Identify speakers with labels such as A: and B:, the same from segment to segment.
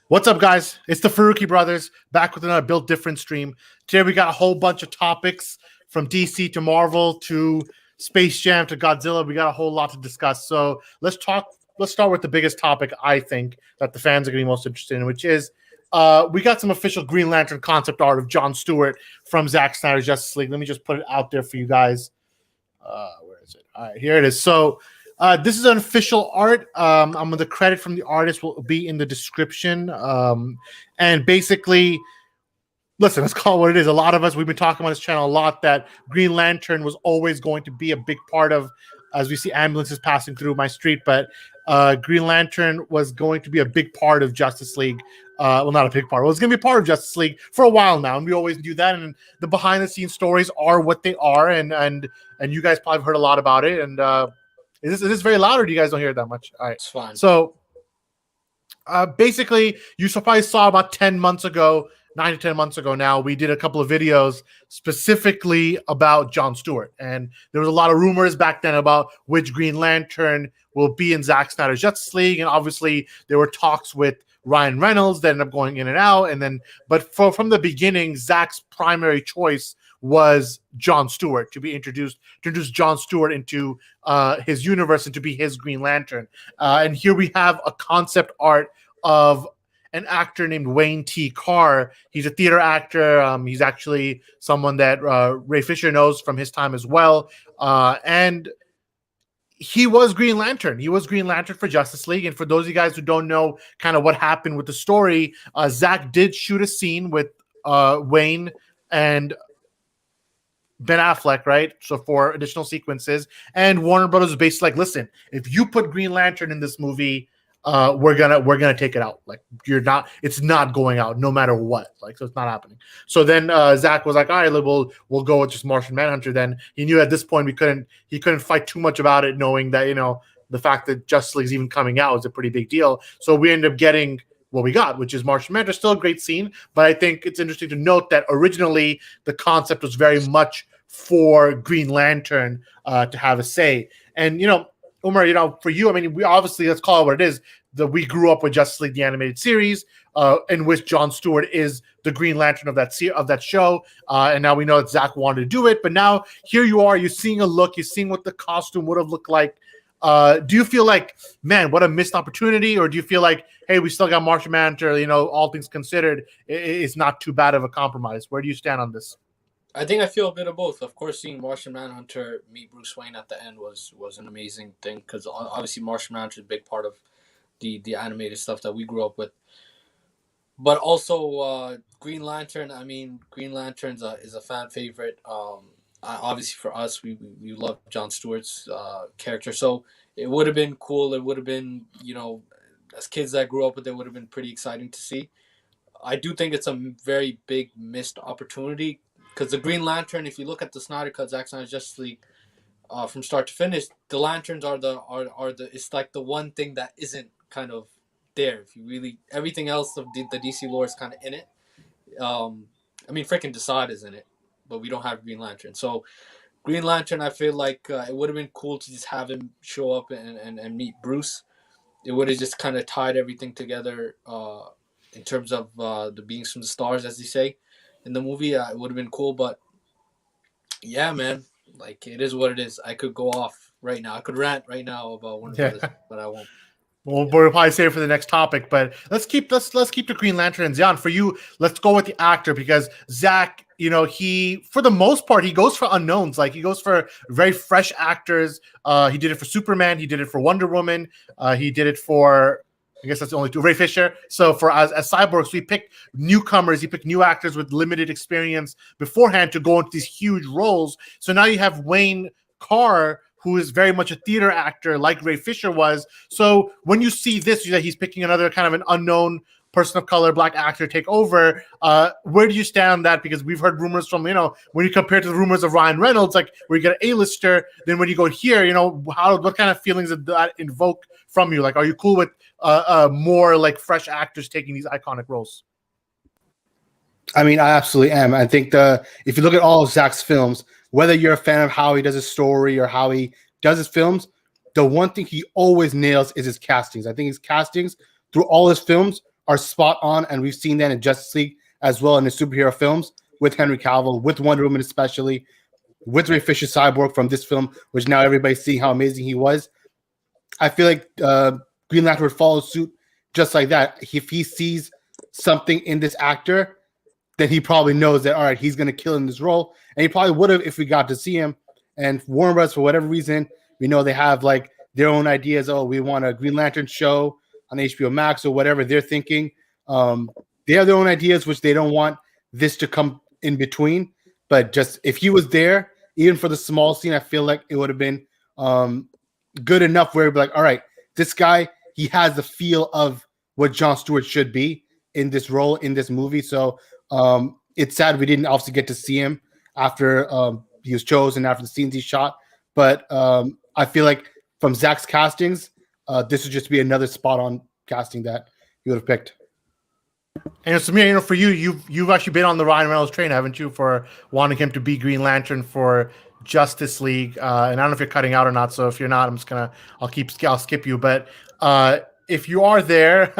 A: What's up, guys? It's the Faruqi brothers back with another Built Different stream. Today we got a whole bunch of topics from DC to Marvel to Space Jam to Godzilla. We got a whole lot to discuss. So let's talk. Let's start with the biggest topic I think that the fans are going to be most interested in, which is we got some official Green Lantern concept art of John Stewart from Zack Snyder's Justice League. Let me just put it out there for you guys. Where is it? All right, here it is. So this is an official art. The credit from the artist will be in the description. And basically, listen, let's call it what it is. A lot of us, we've been talking on this channel a lot that Green Lantern was always going to be a big part of, as we see ambulances passing through my street, but Green Lantern was going to be a big part of Justice League. Well, not a big part. Well, it's going to be a part of Justice League for a while now, and we always do that. And the behind-the-scenes stories are what they are, and you guys probably heard a lot about it. And is this very loud, or do you guys don't hear it that much? All right,
B: it's fine.
A: So basically, you probably saw about 10 months ago, 9 to 10 months ago now, we did a couple of videos specifically about John Stewart. And there was a lot of rumors back then about which Green Lantern will be in Zack Snyder's Justice League. And obviously, there were talks with Ryan Reynolds that ended up going in and out. And then, but from the beginning, Zack's primary choice was John Stewart to introduce John Stewart into his universe and to be his Green Lantern. And here we have a concept art of an actor named Wayne T. Carr. He's a theater actor. He's actually someone that Ray Fisher knows from his time as well. And he was Green Lantern. He was Green Lantern for Justice League. And for those of you guys who don't know kind of what happened with the story, Zack did shoot a scene with Wayne and Ben Affleck, right? So for additional sequences. And Warner Brothers was basically like, listen, if you put Green Lantern in this movie, we're gonna take it out. Like it's not going out no matter what. Like, so it's not happening. So then Zack was like, all right, we'll go with just Martian Manhunter. Then he knew at this point he couldn't fight too much about it, knowing that, the fact that Justice League is even coming out is a pretty big deal. So we ended up getting what we got, which is Martian Manhunter. Still a great scene, but I think it's interesting to note that originally the concept was very much for Green Lantern to have a say. And Umar, for you, I mean, we obviously, let's call it what it is, that we grew up with Justice League, the animated series, in which John Stewart is the Green Lantern of that show. And now we know that Zack wanted to do it, but now here you are, you're seeing a look, you're seeing what the costume would have looked like. Do you feel like, man, what a missed opportunity? Or do you feel like, hey, we still got Martian Manhunter, all things considered, it's not too bad of a compromise? Where do you stand on this?
B: I think I feel a bit of both. Of course, seeing Martian Manhunter meet Bruce Wayne at the end was an amazing thing, because obviously Martian Manhunter is a big part of the animated stuff that we grew up with. But also Green Lantern. I mean, Green Lantern is a fan favorite. Obviously for us, we love John Stewart's character, so it would have been cool. It would have been, as kids that grew up with it, would have been pretty exciting to see. I do think it's a very big missed opportunity. Because the Green Lantern, if you look at the Snyder Cut, Zack Snyder's Justice League, from start to finish, the lanterns are it's like the one thing that isn't kind of there. If you really, everything else of the DC lore is kind of in it. I mean, freaking Desaad is in it, but we don't have Green Lantern. So Green Lantern, I feel like it would have been cool to just have him show up and meet Bruce. It would have just kind of tied everything together in terms of the beings from the stars, as they say. In the movie, it would have been cool, but yeah, man, like, it is what it is. I could go off right now. I could rant right now about one of this, but I won't.
A: Well, we'll probably save it for the next topic, but let's keep the Green Lantern and Zion. For you, let's go with the actor, because Zack, he, for the most part, he goes for unknowns. Like, he goes for very fresh actors. He did it for Superman. He did it for Wonder Woman. He did it for, I guess that's the only two, Ray Fisher. So for as cyborgs, we picked newcomers. He picked new actors with limited experience beforehand to go into these huge roles. So now you have Wayne Carr, who is very much a theater actor like Ray Fisher was. So when you see this, he's picking another kind of an unknown person of color, black actor take over. Where do you stand on that? Because we've heard rumors from, when you compare to the rumors of Ryan Reynolds, like where you get an A-lister, then when you go here, what kind of feelings did that invoke from you? Like, are you cool with more like fresh actors taking these iconic roles?
C: I mean, I absolutely am. I think if you look at all of Zack's films, whether you're a fan of how he does his story or how he does his films, the one thing he always nails is his castings. I think his castings through all his films are spot on, and we've seen that in Justice League as well in the superhero films with Henry Cavill, with Wonder Woman especially, with Ray Fisher's Cyborg from this film, which now everybody's seeing how amazing he was. I feel like Green Lantern would follow suit just like that. If he sees something in this actor, then he probably knows that, all right, he's going to kill in this role. And he probably would have if we got to see him. And Warner Bros., for whatever reason, we know they have like their own ideas. Oh, we want a Green Lantern show on HBO Max or whatever they're thinking. They have their own ideas, which they don't want this to come in between. But just if he was there, even for the small scene, I feel like it would have been good enough where it'd be like, all right, this guy, he has the feel of what Jon Stewart should be in this role, in this movie. So it's sad we didn't obviously get to see him after he was chosen, after the scenes he shot. But I feel like from Zack's castings, this would just be another spot on casting that he would have picked.
A: And Samir, for you, you've actually been on the Ryan Reynolds train, haven't you, for wanting him to be Green Lantern for Justice League? And I don't know if you're cutting out or not. So if you're not, I'll skip you. But if you are there,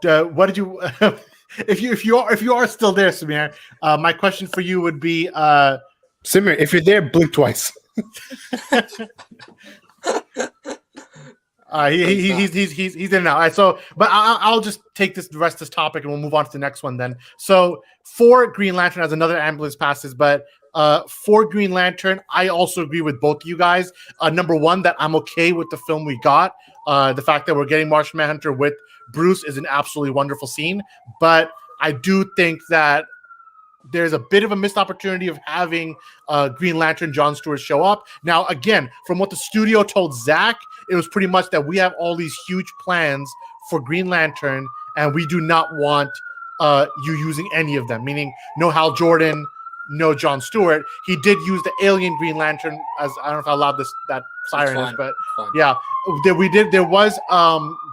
A: what did you? if you are still there, Samir, my question for you would be,
C: Samir, if you're there, blink twice.
A: He's in now. All right, so, but I'll just take the rest of this topic and we'll move on to the next one then. So for Green Lantern, as another ambulance passes, but for Green Lantern, I also agree with both of you guys. Number one, that I'm okay with the film we got. The fact that we're getting Martian Manhunter with Bruce is an absolutely wonderful scene, but I do think that there's a bit of a missed opportunity of having Green Lantern Jon Stewart show up. Now, again, from what the studio told Zack, it was pretty much that we have all these huge plans for Green Lantern, and we do not want you using any of them, meaning no Hal Jordan, no Jon Stewart. He did use the alien Green Lantern, as I don't know if how loud that siren is, but yeah, there was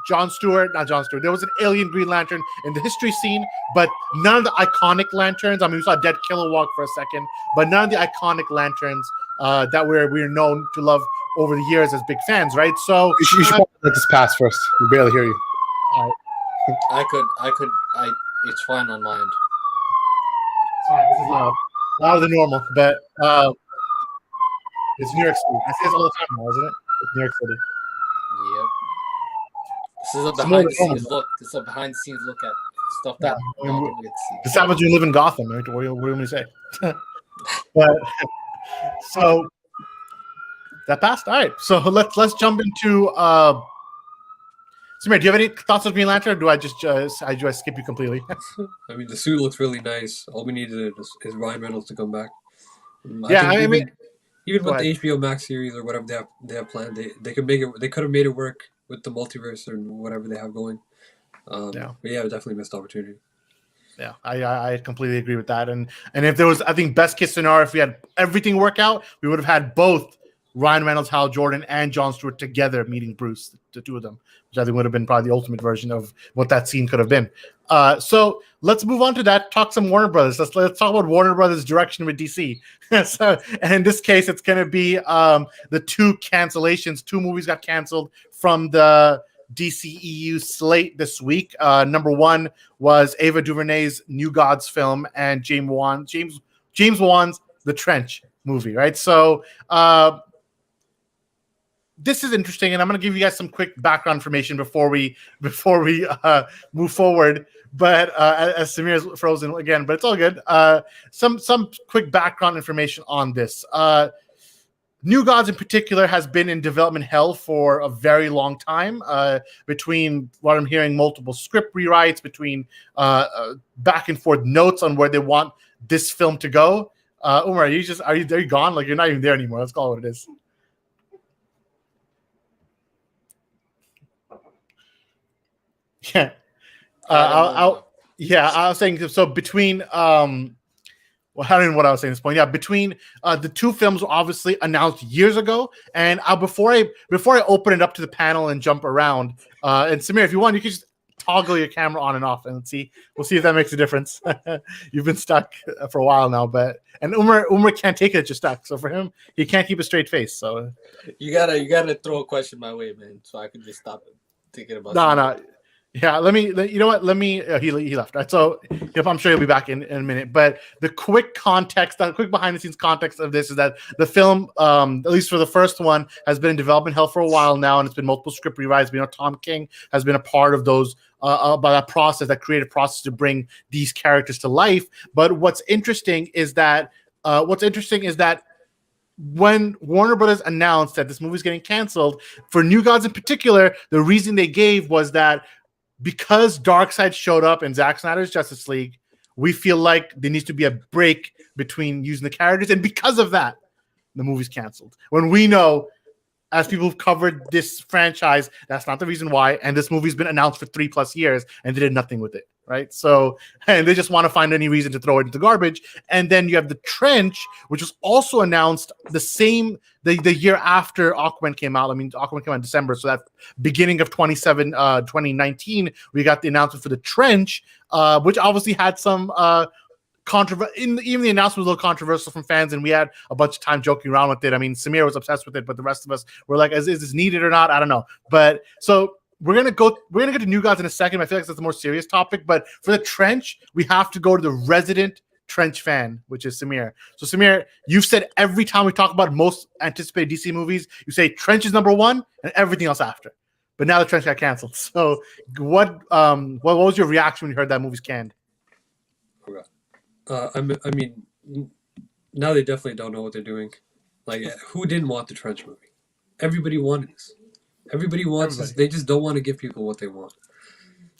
A: Jon Stewart. There was an alien Green Lantern in the history scene, but none of the iconic lanterns. I mean, we saw Dead Kilowog for a second, but none of the iconic lanterns that we're known to love over the years as big fans, right? So
C: you should let this pass first. We barely hear you.
A: All right.
B: I could. It's fine on my end.
A: Sorry, this is loud. Louder than normal, but it's New York City. I say this all the time now, isn't it? It's New York City.
B: Yep. This is a behind the scenes look. This is a behind the scenes look at stuff that
A: this happens when you live in Gotham, right? What do you want me to say? But so that passed. All right. So let's jump into Samir, do you have any thoughts on Green Lantern, or do I just do I skip you completely?
D: I mean, the suit looks really nice. All we needed is Ryan Reynolds to come back.
A: I mean,
D: even with the HBO Max series or whatever they have planned, they could make it. They could have made it work with the multiverse or whatever they have going. But yeah, definitely missed opportunity.
A: Yeah, I completely agree with that. And if there was, I think, best case scenario, if we had everything work out, we would have had both Ryan Reynolds, Hal Jordan, and Jon Stewart together meeting Bruce, the two of them, which I think would have been probably the ultimate version of what that scene could have been. So let's move on to that. Talk some Warner Brothers. Let's talk about Warner Brothers' direction with DC. And in this case, it's going to be the two cancellations. Two movies got canceled from the DCEU slate this week. Number one was Ava DuVernay's New Gods film and James Wan's The Trench movie, right? So this is interesting, and I'm going to give you guys some quick background information before we move forward. But as Samir is frozen again, but it's all good. Some quick background information on this. New Gods in particular has been in development hell for a very long time. Between what I'm hearing, multiple script rewrites, between back and forth notes on where they want this film to go. Umar, are you gone? Like, you're not even there anymore. Let's call it what it is. Yeah. I was saying, so between well, I don't know what I was saying at this point. Yeah, between the two films were obviously announced years ago, and before I open it up to the panel and jump around, and Samir, if you want, you can just toggle your camera on and off, and we'll see if that makes a difference. You've been stuck for a while now, and Umar can't take it that you're stuck. So for him, he can't keep a straight face. So
B: you gotta throw a question my way, man, so I can just stop thinking about.
A: No. Yeah, you know what? He left. Right? So I'm sure he'll be back in a minute. But the quick behind the scenes context of this is that the film, at least for the first one, has been in development hell for a while now, and it's been multiple script rewrites. You know, Tom King has been a part of those, by that creative process to bring these characters to life. But what's interesting is that when Warner Brothers announced that this movie is getting canceled, for New Gods in particular, the reason they gave was that because Darkseid showed up in Zack Snyder's Justice League, we feel like there needs to be a break between using the characters, and because of that, the movie's canceled. When we know, as people who've covered this franchise, that's not the reason why, and this movie's been announced for 3+ years, and they did nothing with it, right? So, and they just want to find any reason to throw it into garbage. And then you have The Trench, which was also announced the year after Aquaman came out. I mean, Aquaman came out in December, so that beginning of 2019, we got the announcement for The Trench, which obviously had some even the announcement was a little controversial from fans, and we had a bunch of time joking around with it. I mean, Samir was obsessed with it, but the rest of us were like, is this needed or not? I don't know. But so we're gonna get to New Gods in a second. I feel like that's a more serious topic, but for The Trench, we have to go to the resident Trench fan, which is Samir. So Samir, you've said every time we talk about most anticipated DC movies, you say Trench is number one and everything else after. But now The Trench got canceled. So what was your reaction when you heard that movie's canned?
D: I mean, now they definitely don't know what they're doing. Like, who didn't want the Trench movie? Everybody wanted this. Everybody wants this. They just don't want to give people what they want.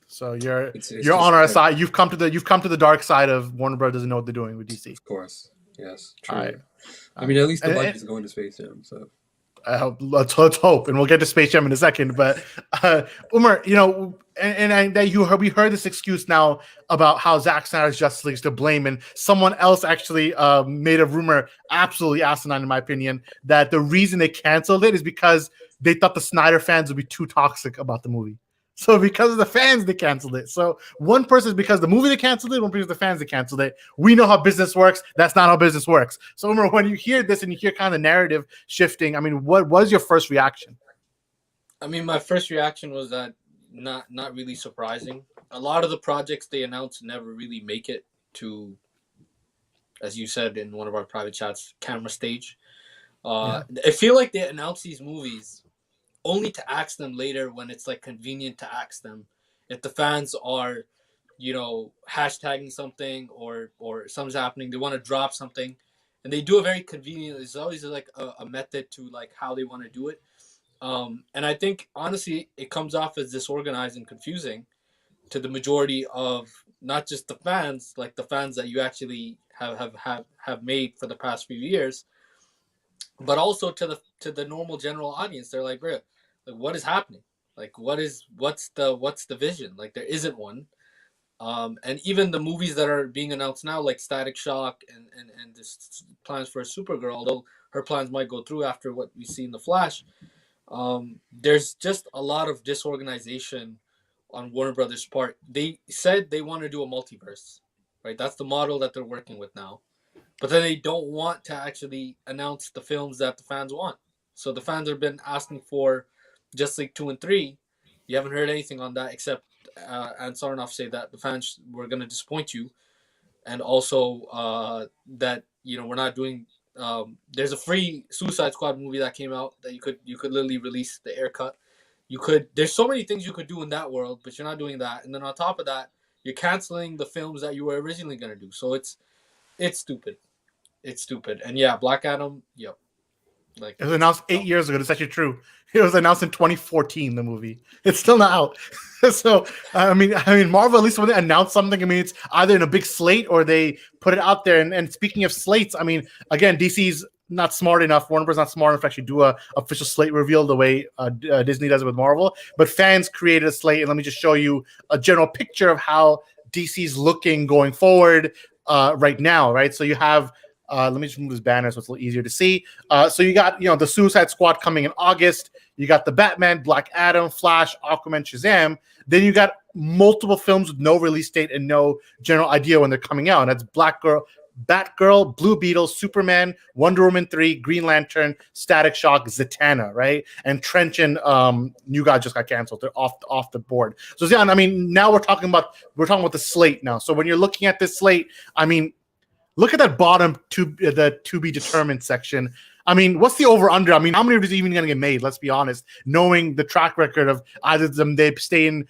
A: So you're on our side. You've come to the dark side of Warner Bros. Doesn't know what they're doing with DC.
D: Of course, yes, true.
A: Right.
D: I mean, at least the budget's going to Space Jam. So
A: let's hope, and we'll get to Space Jam in a second. But Umar, you know, we heard this excuse now about how Zack Snyder's Justice League is to blame, and someone else actually made a rumor, absolutely asinine in my opinion, that the reason they canceled it is because they thought the Snyder fans would be too toxic about the movie. So because of the fans, they canceled it. So one person is because the movie they canceled it, one person is the fans that canceled it. We know how business works. That's not how business works. So Umar, when you hear this and you hear kind of the narrative shifting, I mean, what was your first reaction?
B: I mean, my first reaction was that not really surprising. A lot of the projects they announced never really make it to, as you said in one of our private chats, camera stage. I feel like they announce these movies only to axe them later when it's like convenient to axe them. If the fans are, you know, hashtagging something or something's happening, they want to drop something, and they do it very convenient. It's always like a method to like how they want to do it. And I think honestly, it comes off as disorganized and confusing to the majority of not just the fans, like the fans that you actually have made for the past few years, but also to the normal general audience. They're like, bro, like what is happening? Like what's the vision? Like there isn't one. And even the movies that are being announced now, like Static Shock and this plans for a Supergirl, although her plans might go through after what we see in The Flash, there's just a lot of disorganization on Warner Brothers' part. They said they want to do a multiverse, right? That's the model that they're working with now. But then they don't want to actually announce the films that the fans want. So the fans have been asking for Justice League 2 and 3. You haven't heard anything on that except Ansarnoff say that the fans were going to disappoint you. And also that, you know, we're not doing... there's a free Suicide Squad movie that came out that you could literally release the air cut. There's so many things you could do in that world, but you're not doing that. And then on top of that, you're canceling the films that you were originally going to do. So it's stupid. It's stupid. And yeah, Black Adam, yep. Like
A: it was announced 8 years ago. That's actually true. It was announced in 2014, the movie. It's still not out. So I mean, Marvel, at least when they announce something, I mean, it's either in a big slate or they put it out there. And speaking of slates, I mean, again, DC's not smart enough. Warner Bros. Not smart enough to actually do a official slate reveal the way Disney does it with Marvel. But fans created a slate, and let me just show you a general picture of how DC's looking going forward right now. Right, so you have. Let me just move this banner so it's a little easier to see. So you got, you know, the Suicide Squad coming in August. You got the Batman, Black Adam, Flash, Aquaman, Shazam. Then you got multiple films with no release date and no general idea when they're coming out. And that's Batgirl, Blue Beetle, Superman, Wonder Woman 3, Green Lantern, Static Shock, Zatanna, right? And Trench and New God just got canceled. They're off the board. So yeah, I mean, now we're talking about the slate now. So when you're looking at this slate, I mean, look at that bottom the to be determined section. I mean, what's the over under? I mean, how many of these are even going to get made? Let's be honest. Knowing the track record of either of them, they stay in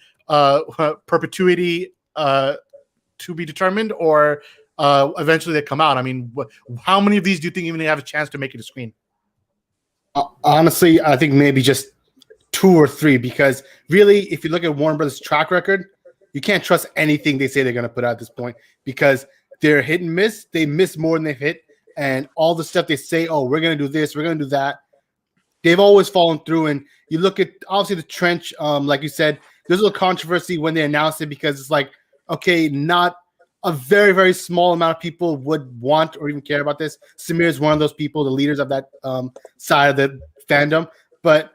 A: perpetuity to be determined, or eventually they come out. I mean, how many of these do you think even have a chance to make it to screen?
C: Honestly, I think maybe just 2 or 3, because really, if you look at Warner Brothers' track record, you can't trust anything they say they're going to put out at this point, because they're hit and miss. They miss more than they've hit. And all the stuff they say, oh, we're going to do this, we're going to do that, they've always fallen through. And you look at, obviously, the Trench, like you said, there's a little controversy when they announced it, because it's like, okay, not a very, very small amount of people would want or even care about this. Samir is one of those people, the leaders of that side of the fandom. But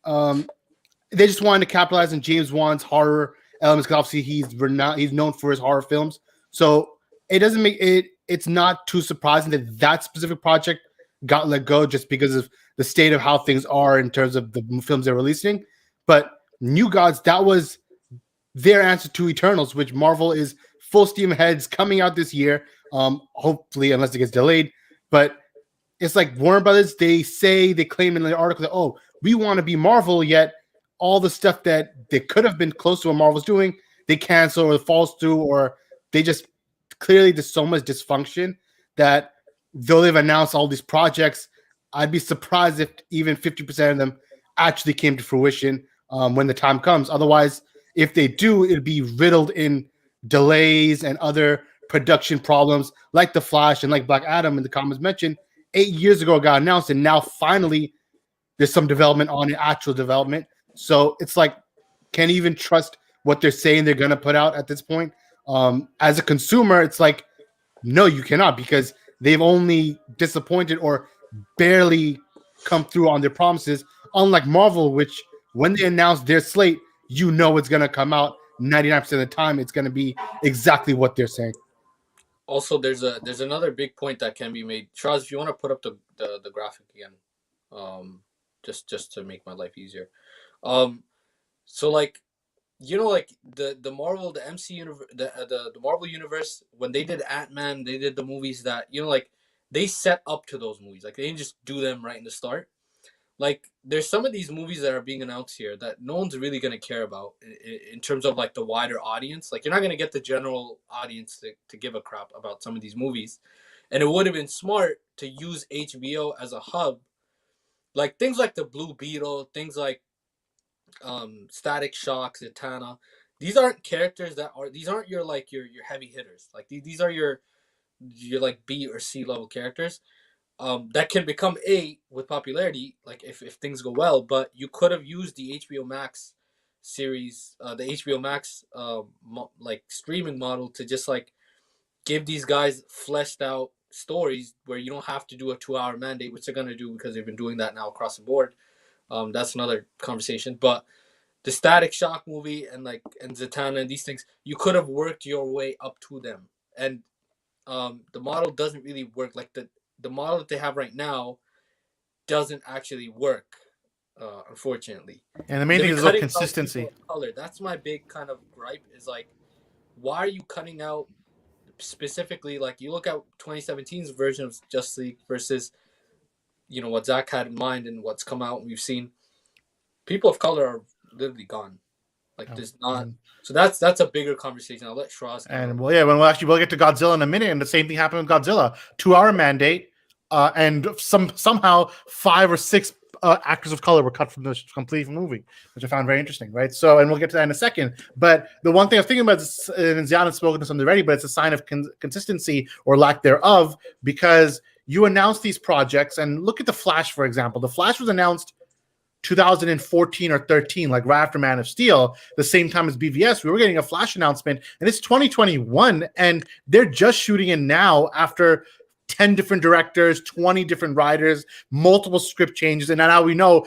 C: they just wanted to capitalize on James Wan's horror elements, because obviously he's known for his horror films. So it doesn't make it. It's not too surprising that that specific project got let go, just because of the state of how things are in terms of the films they're releasing. But New Gods, that was their answer to Eternals, which Marvel is full steam ahead, coming out this year. Hopefully, unless it gets delayed. But it's like Warner Brothers, they claim in the article that, oh, we want to be Marvel, yet all the stuff that they could have been close to what Marvel's doing, they cancel or falls through, or they just clearly there's so much dysfunction that though they've announced all these projects, I'd be surprised if even 50% of them actually came to fruition when the time comes. Otherwise, if they do, it'd be riddled in delays and other production problems like The Flash and like Black Adam in the comments mentioned. 8 years ago it got announced, and now finally there's some development on it, actual development. So it's like, can't even trust what they're saying they're going to put out at this point. As a consumer, it's like, no, you cannot, because they've only disappointed or barely come through on their promises. Unlike Marvel, which when they announce their slate, you know it's going to come out 99% of the time. It's going to be exactly what they're saying.
B: Also, there's another big point that can be made. Charles, if you want to put up the graphic again, just to make my life easier. So like, you know, like the Marvel, the MC universe, the Marvel universe, when they did Ant-Man, they did the movies that, you know, like they set up to those movies. Like they didn't just do them right in the start. Like there's some of these movies that are being announced here that no one's really going to care about in terms of like the wider audience. Like you're not going to get the general audience to give a crap about some of these movies. And it would have been smart to use HBO as a hub. Like things like the Blue Beetle, things like Static Shock, Zatanna. These aren't characters these aren't your like your heavy hitters. Like these are your like B or C level characters. That can become A with popularity, like if things go well. But you could have used the HBO Max series, the HBO Max like streaming model to just like give these guys fleshed out stories where you don't have to do a 2-hour mandate, which they're gonna do because they've been doing that now across the board. That's another conversation. But the Static Shock movie and Zatanna and these things, you could have worked your way up to them. And the model doesn't really work. Like the model that they have right now doesn't actually work, unfortunately.
A: And the main thing is the consistency.
B: Color. That's my big kind of gripe, is like, why are you cutting out specifically, like you look at 2017's version of Justice League versus, you know, what Zack had in mind and what's come out and we've seen, people of color are literally gone. Like there's not. So that's a bigger conversation. I'll let Shraz.
A: And well, yeah, we'll get to Godzilla in a minute, and the same thing happened with Godzilla. 2-hour mandate, and somehow 5 or 6 actors of color were cut from the complete movie, which I found very interesting, right? So, and we'll get to that in a second. But the one thing I'm thinking about is, and Zion has spoken to something already, but it's a sign of consistency or lack thereof, because you announce these projects, and look at The Flash, for example. The Flash was announced 2014 or 13, like right after Man of Steel, the same time as BVS. We were getting a Flash announcement, and it's 2021, and they're just shooting it now after 10 different directors, 20 different writers, multiple script changes, and now we know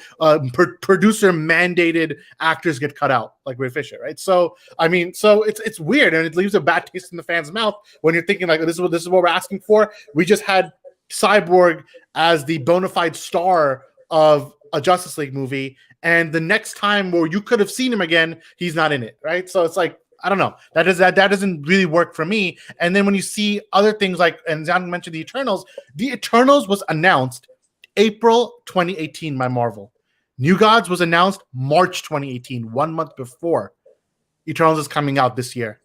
A: producer mandated actors get cut out, like Ray Fisher, right? So I mean, so it's weird, and it leaves a bad taste in the fans' mouth when you're thinking like, this is what we're asking for. We just had Cyborg as the bona fide star of a Justice League movie, and the next time where you could have seen him again, he's not in it, right? So it's like, I don't know. That doesn't really work for me. And then when you see other things like, and Zack mentioned the Eternals was announced April 2018 by Marvel. New Gods was announced March 2018, 1 month before. Eternals is coming out this year.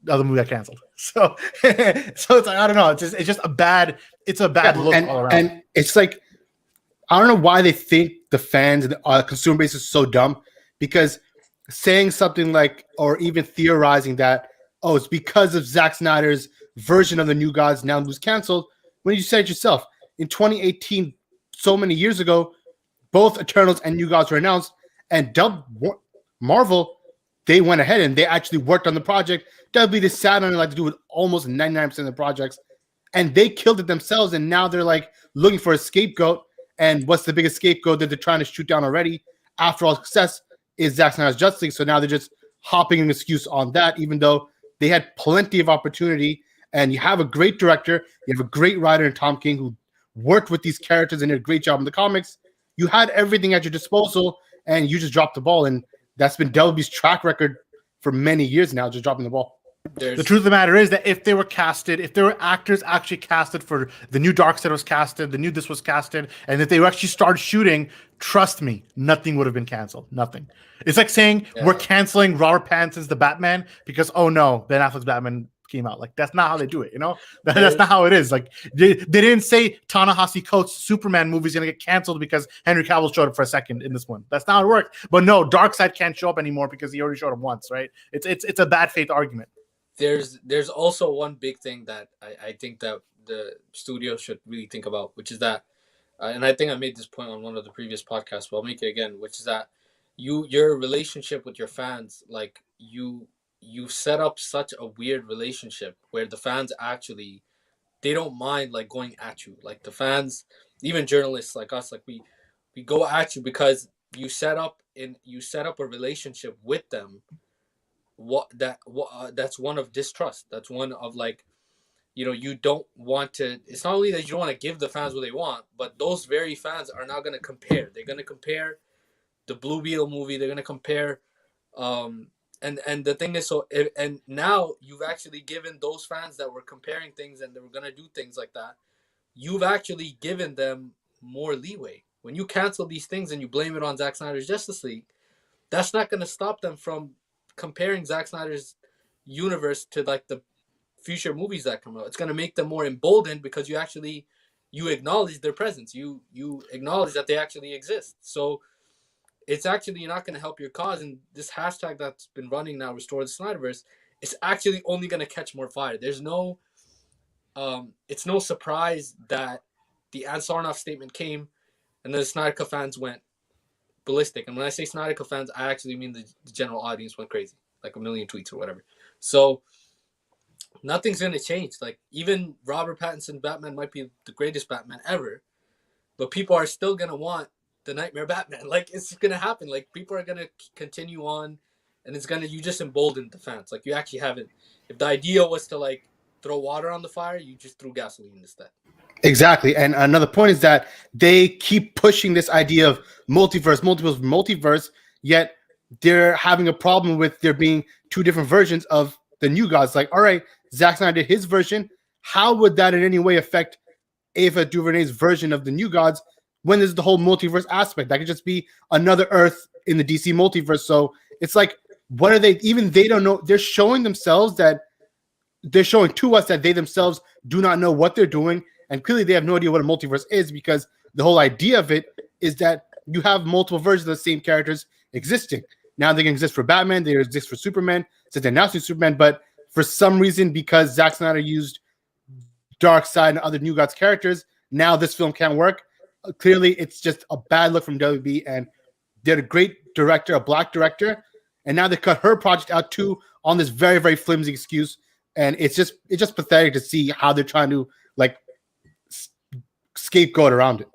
A: The other movie got canceled. So it's like, I don't know. It's just a bad look all around.
C: And it's like, I don't know why they think the fans and the consumer base is so dumb, because saying something like, or even theorizing that, oh, it's because of Zack Snyder's version of the New Gods now was canceled, when you said it yourself. In 2018, so many years ago, both Eternals and New Gods were announced, and Marvel, they went ahead and they actually worked on the project. WB, they sat on it like to do with almost 99% of the projects, and they killed it themselves, and now they're like looking for a scapegoat. And what's the biggest scapegoat that they're trying to shoot down already after all success is Zack Snyder's Justice League. So now they're just hopping an excuse on that, even though they had plenty of opportunity. And you have a great director, you have a great writer in Tom King who worked with these characters and did a great job in the comics. You had everything at your disposal, and you just dropped the ball. And that's been WB's track record for many years now, just dropping the ball.
A: The truth of the matter is that if there were actors actually casted for the new Darkseid was casted, the new this was casted, and if they actually started shooting, trust me, nothing would have been canceled. Nothing. It's like saying we're canceling Robert Pattinson's The Batman because, oh no, Ben Affleck's Batman came out. Like, that's not how they do it, you know? That's not how it is. Like, they didn't say Ta-Nehisi Coates' Superman movie is going to get canceled because Henry Cavill showed up for a second in this one. That's not how it worked. But no, Darkseid can't show up anymore because he already showed up once, right? It's a bad faith argument.
B: There's also one big thing that I think that the studio should really think about, which is that, and I think I made this point on one of the previous podcasts, but I'll make it again, which is that your relationship with your fans, like you set up such a weird relationship where the fans actually, they don't mind like going at you. Like the fans, even journalists like us, like we go at you because you set up a relationship with them. That's one of distrust. That's one of like, you don't want to. It's not only that you don't want to give the fans what they want, but those very fans are now going to compare. They're going to compare the Blue Beetle movie. They're going to compare, and the thing is, and now you've actually given those fans that were comparing things and they were going to do things like that, you've actually given them more leeway. When you cancel these things and you blame it on Zack Snyder's Justice League, that's not going to stop them from comparing Zack Snyder's universe to like the future movies that come out. It's going to make them more emboldened because you acknowledge their presence. You acknowledge that they actually exist. So it's actually not going to help your cause. And this hashtag that's been running now, Restore the Snyderverse, is actually only going to catch more fire. There's no, it's no surprise that the Ann Sarnoff statement came and then the Snyder Cut fans went ballistic. And when I say Snyder Cut fans, I actually mean the general audience went crazy, like a million tweets or whatever. So nothing's going to change. Like even Robert Pattinson Batman might be the greatest Batman ever, but people are still going to want the Nightmare Batman. Like it's going to happen. Like people are going to continue on, and you just embolden the fans. Like you actually haven't. If the idea was to like throw water on the fire, you just threw gasoline instead.
C: Exactly. And another point is that they keep pushing this idea of multiverse, yet they're having a problem with there being two different versions of the New Gods. Like, all right, Zack Snyder did his version. How would that in any way affect Ava DuVernay's version of the New Gods when there's the whole multiverse aspect? That could just be another Earth in the DC multiverse. So it's like, what are they? Even they don't know. They're showing themselves that they're showing to us that they themselves do not know what they're doing. And clearly they have no idea what a multiverse is, because the whole idea of it is that you have multiple versions of the same characters existing. Now they can exist for Batman, they exist for Superman, since they're announcing Superman, but for some reason, because Zack Snyder used Darkseid and other New Gods characters, now this film can't work. Clearly, it's just a bad look from WB, and they're a great director, a black director, and now they cut her project out too on this very, very flimsy excuse. And it's just pathetic to see how they're trying to like scapegoat around it.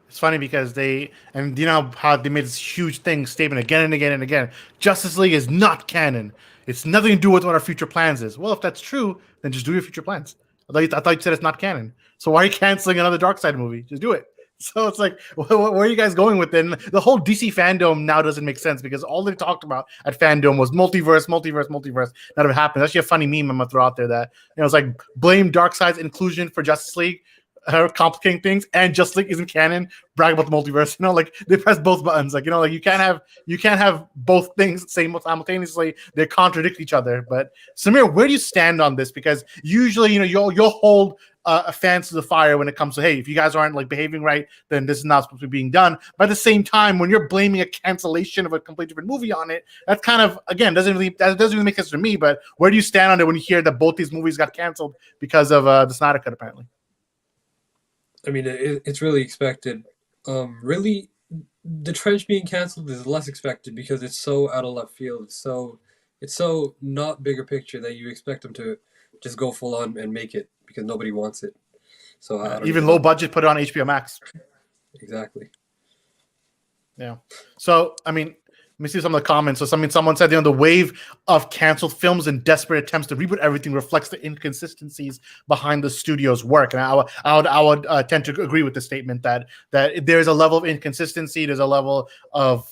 A: It's funny because they, and you know how they made this huge statement again and again and again. Justice League is not canon. It's nothing to do with what our future plans is. Well, if that's true, then just do your future plans. I thought you said it's not canon. So why are you canceling another Darkseid movie? Just do it. So it's like, where are you guys going with it? And the whole DC fandom now doesn't make sense because all they talked about at fandom was multiverse. None of it happened. That's actually a funny meme I'm gonna throw out there that it's like blame Darkseid's inclusion for Justice League, her complicating things, and Justice League isn't canon. Brag about the multiverse. Like they press both buttons. Like like you can't have both things simultaneously. They contradict each other. But Samir, where do you stand on this? Because usually you'll hold fans to the fire when it comes to, hey, if you guys aren't like behaving right, then this is not supposed to be being done. But at the same time, when you're blaming a cancellation of a completely different movie on it, that's kind of, again, doesn't really make sense to me. But where do you stand on it when you hear that both these movies got canceled because of the Snyder Cut, apparently?
D: I mean, it's really expected. Really, the Trench being canceled is less expected because it's so out of left field. It's so not bigger picture that you expect them to just go full on and make it because nobody wants it. So
A: even low budget, put it on HBO Max.
D: Exactly.
A: Yeah. So I mean, let me see some of the comments. So someone said, the wave of canceled films and desperate attempts to reboot everything reflects the inconsistencies behind the studio's work. And I would tend to agree with the statement that there's a level of inconsistency. There's a level of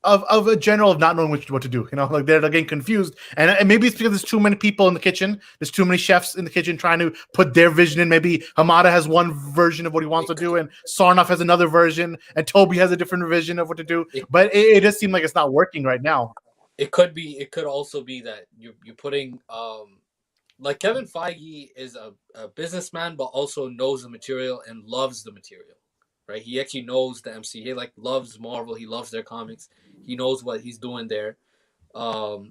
A: a general of not knowing what to do. Like they're getting confused. And maybe it's because there's too many people in the kitchen. There's too many chefs in the kitchen trying to put their vision in. Maybe Hamada has one version of what he wants to do, and Sarnoff has another version, and Toby has a different vision of what to do. But it does seem like it's not working right now.
B: It could be. It could also be that you're putting like Kevin Feige is a businessman, but also knows the material and loves the material. Right? He actually knows the MC. He loves Marvel. He loves their comics. He knows what he's doing there. Walter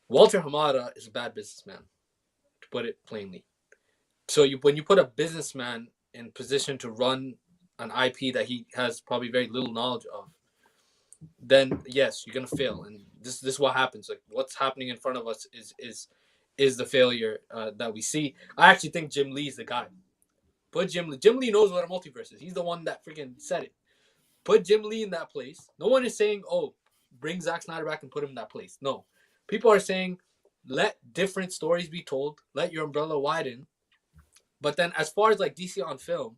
B: Hamada is a bad businessman, to put it plainly. So when you put a businessman in position to run an IP that he has probably very little knowledge of, then yes, you're gonna fail. And this is what happens. Like what's happening in front of us is the failure that we see. I actually think Jim Lee's the guy. Put Jim Lee. Jim Lee knows what a multiverse is. He's the one that freaking said it. Put Jim Lee in that place. No one is saying, oh, bring Zack Snyder back and put him in that place. No. People are saying, let different stories be told. Let your umbrella widen. But then as far as like DC on film,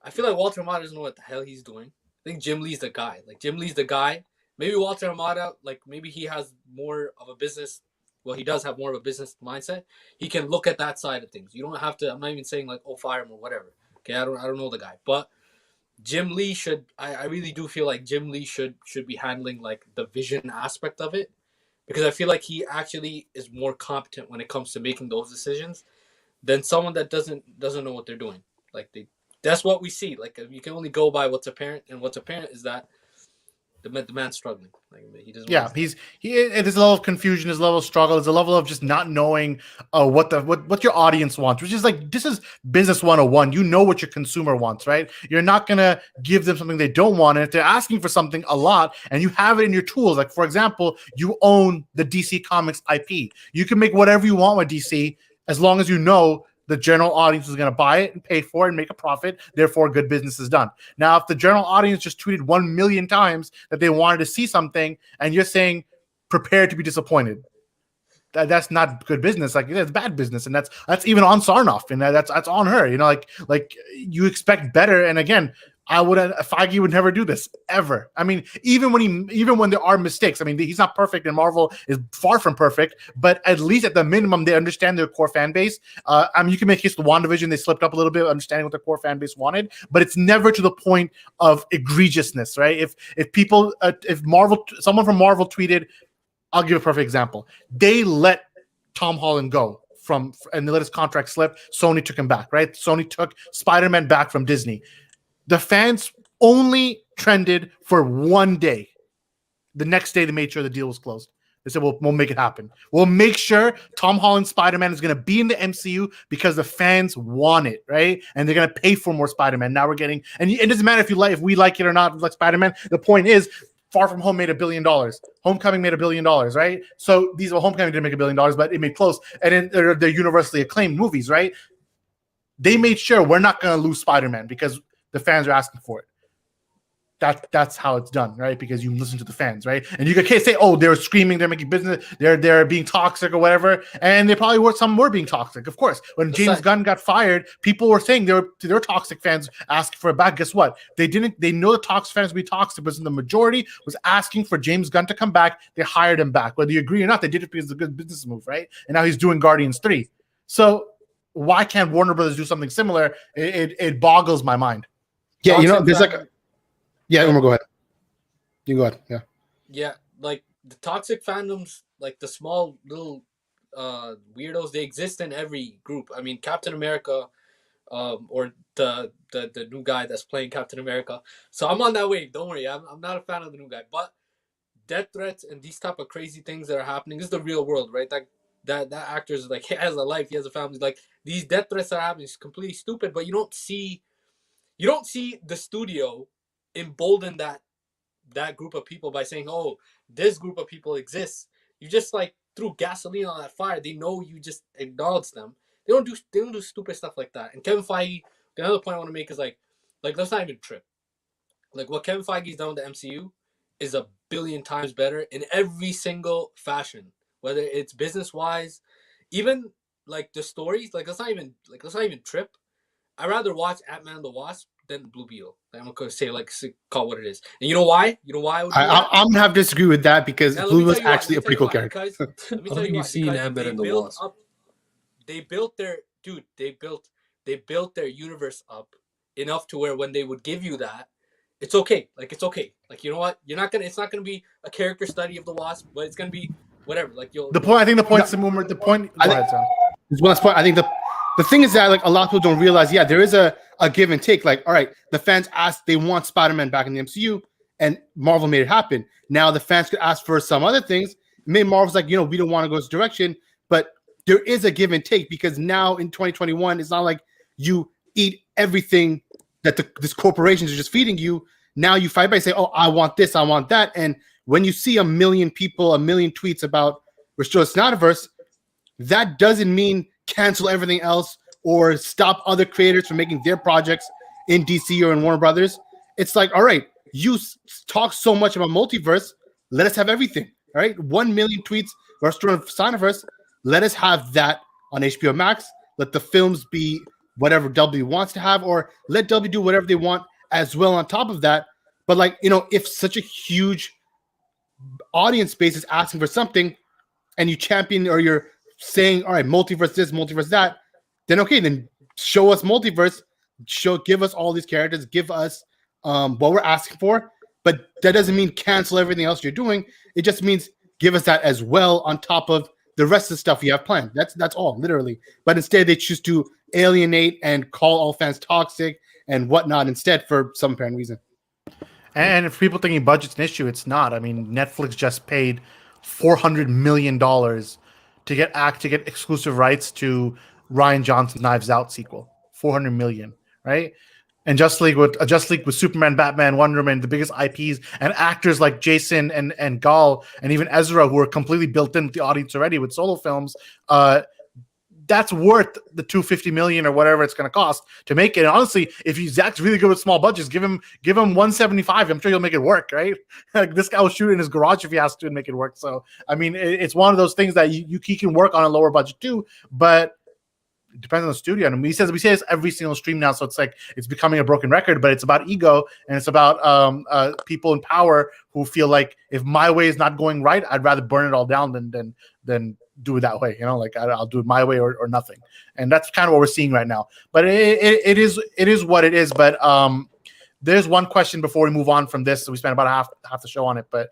B: I feel like Walter Hamada doesn't know what the hell he's doing. I think Jim Lee's the guy. Like Jim Lee's the guy. Maybe Walter Hamada, like maybe he has more of a business. Well, he does have more of a business mindset. He can look at that side of things. You don't have to. I'm not even saying like, oh, fire him or whatever. Okay, I don't know the guy, but Jim Lee should. I really do feel like Jim Lee should be handling like the vision aspect of it, because I feel like he actually is more competent when it comes to making those decisions than someone that doesn't know what they're doing. Like that's what we see. Like you can only go by what's apparent, and what's apparent is that the man's struggling. Like he doesn't.
A: Yeah, there's a level of confusion, there's a level of struggle, there's a level of just not knowing what your audience wants, which is like, this is business 101. You know what your consumer wants, right? You're not gonna give them something they don't want, and if they're asking for something a lot and you have it in your tools, like for example, you own the DC Comics IP, you can make whatever you want with DC as long as you know the general audience is going to buy it and pay for it and make a profit. Therefore, good business is done. Now, if the general audience just tweeted 1 million times that they wanted to see something, and you're saying, prepare to be disappointed, that's not good business. Like it's bad business, and that's even on Sarnoff, and that's on her. Like you expect better. And again, Feige would never do this ever. I mean, even when there are mistakes, I mean, he's not perfect, and Marvel is far from perfect. But at least at the minimum, they understand their core fan base. I mean, you can make case the WandaVision, they slipped up a little bit, understanding what their core fan base wanted, but it's never to the point of egregiousness, right? If someone from Marvel tweeted, I'll give a perfect example. They let Tom Holland go and they let his contract slip. Sony took him back, right? Sony took Spider-Man back from Disney. The fans only trended for 1 day. The next day, they made sure the deal was closed. They said, we'll make it happen. We'll make sure Tom Holland's Spider-Man is going to be in the MCU because the fans want it, right? And they're going to pay for more Spider-Man. Now we're getting, and it doesn't matter if we like it or not, like Spider-Man. The point is, Far From Home made $1 billion. Homecoming made $1 billion, right? So Homecoming didn't make $1 billion, but it made close. And then they're universally acclaimed movies, right? they made sure we're not going to lose Spider-Man because the fans are asking for it. That's how it's done, right? Because you listen to the fans, right? And you can't say, oh, they're screaming, they're making business, they're being toxic or whatever. And they probably were being toxic, of course. When James Gunn got fired, people were saying they're toxic fans asking for it back. Guess what? They know the toxic fans would be toxic, but the majority was asking for James Gunn to come back. They hired him back. Whether you agree or not, they did it because it's a good business move, right? And now he's doing Guardians 3. So why can't Warner Brothers do something similar? It boggles my mind.
C: Yeah,
A: Toxic
C: there's like yeah, Umar, go ahead. You go ahead. Yeah.
B: Yeah, like the toxic fandoms, like the small little weirdos, they exist in every group. I mean, Captain America, or the new guy that's playing Captain America. So I'm on that wave. Don't worry, I'm not a fan of the new guy, but death threats and these type of crazy things that are happening. This is the real world, right? That actor is like, he has a life, he has a family. Like these death threats that are happening is completely stupid, but you don't see the studio embolden that group of people by saying, oh, this group of people exists. You just like threw gasoline on that fire. They know you just acknowledge them. They don't do stupid stuff like that. And Kevin Feige, another point I want to make is like let's not even trip. Like what Kevin Feige's done with the MCU is a billion times better in every single fashion, whether it's business wise, even like the stories. Like let's not even trip. I'd rather watch Ant-Man and the Wasp than Blue Beetle. I'm gonna say call what it is. And you know why?
C: I'm gonna have to disagree with that because
B: now,
C: Blue was actually a pretty cool character.
B: Because, let me
D: I
B: tell you
D: think
B: why.
D: you've seen Ant-Man and the Wasp.
B: They built their universe up enough to where when they would give you that, it's okay. Like it's okay. Like you know what? It's not gonna be a character study of the Wasp, but it's gonna be whatever. Like
A: Go ahead, Sam.
C: This one last point. I think the thing is that like a lot of people don't realize, yeah, there is a give and take. Like, all right, the fans asked, they want Spider-Man back in the MCU, and Marvel made it happen. Now the fans could ask for some other things. Maybe Marvel's like, we don't want to go this direction, but there is a give and take because now in 2021, it's not like you eat everything that this corporations are just feeding you. Now you fight by say, oh, I want this, I want that. And when you see a million tweets about restore the Snyderverse, that doesn't mean cancel everything else or stop other creators from making their projects in DC or in Warner Brothers. It's like, all right, you talk so much about multiverse, let us have everything. All right, 1 million tweets restoring Snyderverse. Let us have that on HBO Max. Let the films be whatever W wants to have, or let W do whatever they want as well on top of that. But like, if such a huge audience base is asking for something and you champion or you're saying, all right, multiverse this, multiverse that, then okay, then show us multiverse, give us all these characters, give us what we're asking for. But that doesn't mean cancel everything else you're doing. It just means give us that as well on top of the rest of the stuff you have planned. That's all, literally. But instead, they choose to alienate and call all fans toxic and whatnot instead for some apparent reason.
A: And if people thinking budget's an issue, it's not. I mean, Netflix just paid $400 million to get exclusive rights to Rian Johnson's Knives Out sequel. $400 million, right? And Justice League with Superman, Batman, Wonder Woman, the biggest IPs, and actors like Jason and Gal and even Ezra, who are completely built in with the audience already with solo films. That's worth the $250 million or whatever it's going to cost to make it. And honestly, if Zack's really good with small budgets, give him 175. I'm sure he'll make it work, right? Like this guy will shoot in his garage if he has to and make it work. So I mean, it's one of those things that he can work on a lower budget too, but it depends on the studio. And we say this every single stream now, so it's like it's becoming a broken record. But it's about ego and it's about people in power who feel like if my way is not going right, I'd rather burn it all down than do it that way. Like I'll do it my way or nothing. And that's kind of what we're seeing right now. But it is what it is. But there's one question before we move on from this. So we spent about half the show on it. But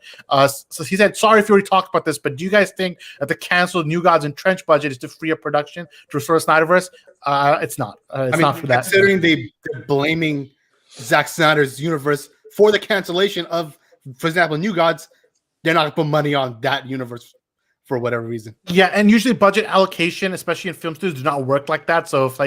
A: so he said, sorry if you already talked about this, but do you guys think that the canceled New Gods and Trench budget is to free up production to restore Snyderverse? It's not. It's not for that.
C: Considering they're blaming Zack Snyder's universe for the cancellation of, for example, New Gods, they're not going to put money on that universe for whatever reason.
A: Yeah, and usually budget allocation, especially in film studios, do not work like that. So if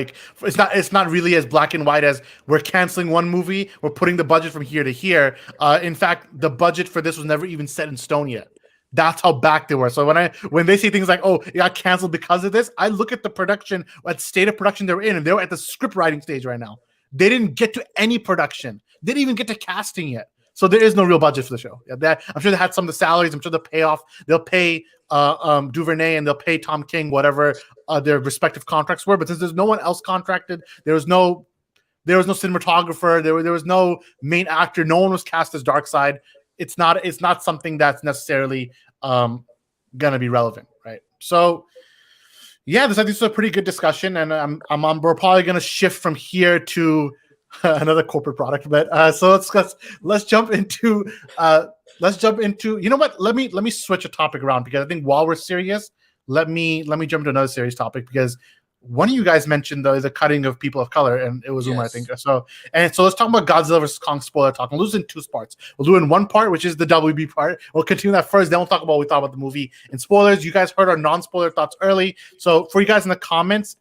A: it's not really as black and white as we're canceling one movie, we're putting the budget from here to here. In fact, the budget for this was never even set in stone yet. That's how back they were. So when they say things like, "Oh, it got canceled because of this," I look at the production, what state of production they were in, and they were at the script writing stage right now. They didn't get to any production. They didn't even get to casting yet. So there is no real budget for the show. Yeah, I'm sure they had some of the salaries. I'm sure they'll pay off. They'll pay DuVernay and they'll pay Tom King whatever their respective contracts were. But since there's no one else contracted, there was no cinematographer. There was no main actor. No one was cast as Darkseid. It's not something that's necessarily gonna be relevant, right? So yeah, I think this is a pretty good discussion, and we're probably gonna shift from here to another corporate product. But so let's jump into you know what? Let me switch a topic around, because I think while we're serious, let me jump to another serious topic, because one of you guys mentioned the cutting of people of color, and it was Umar, I think. So let's talk about Godzilla vs. Kong spoiler talk. We'll lose in two parts. We'll do it in one part, which is the WB part. We'll continue that first, then we'll talk about what we thought about the movie and spoilers. You guys heard our non-spoiler thoughts early. So for you guys in the comments,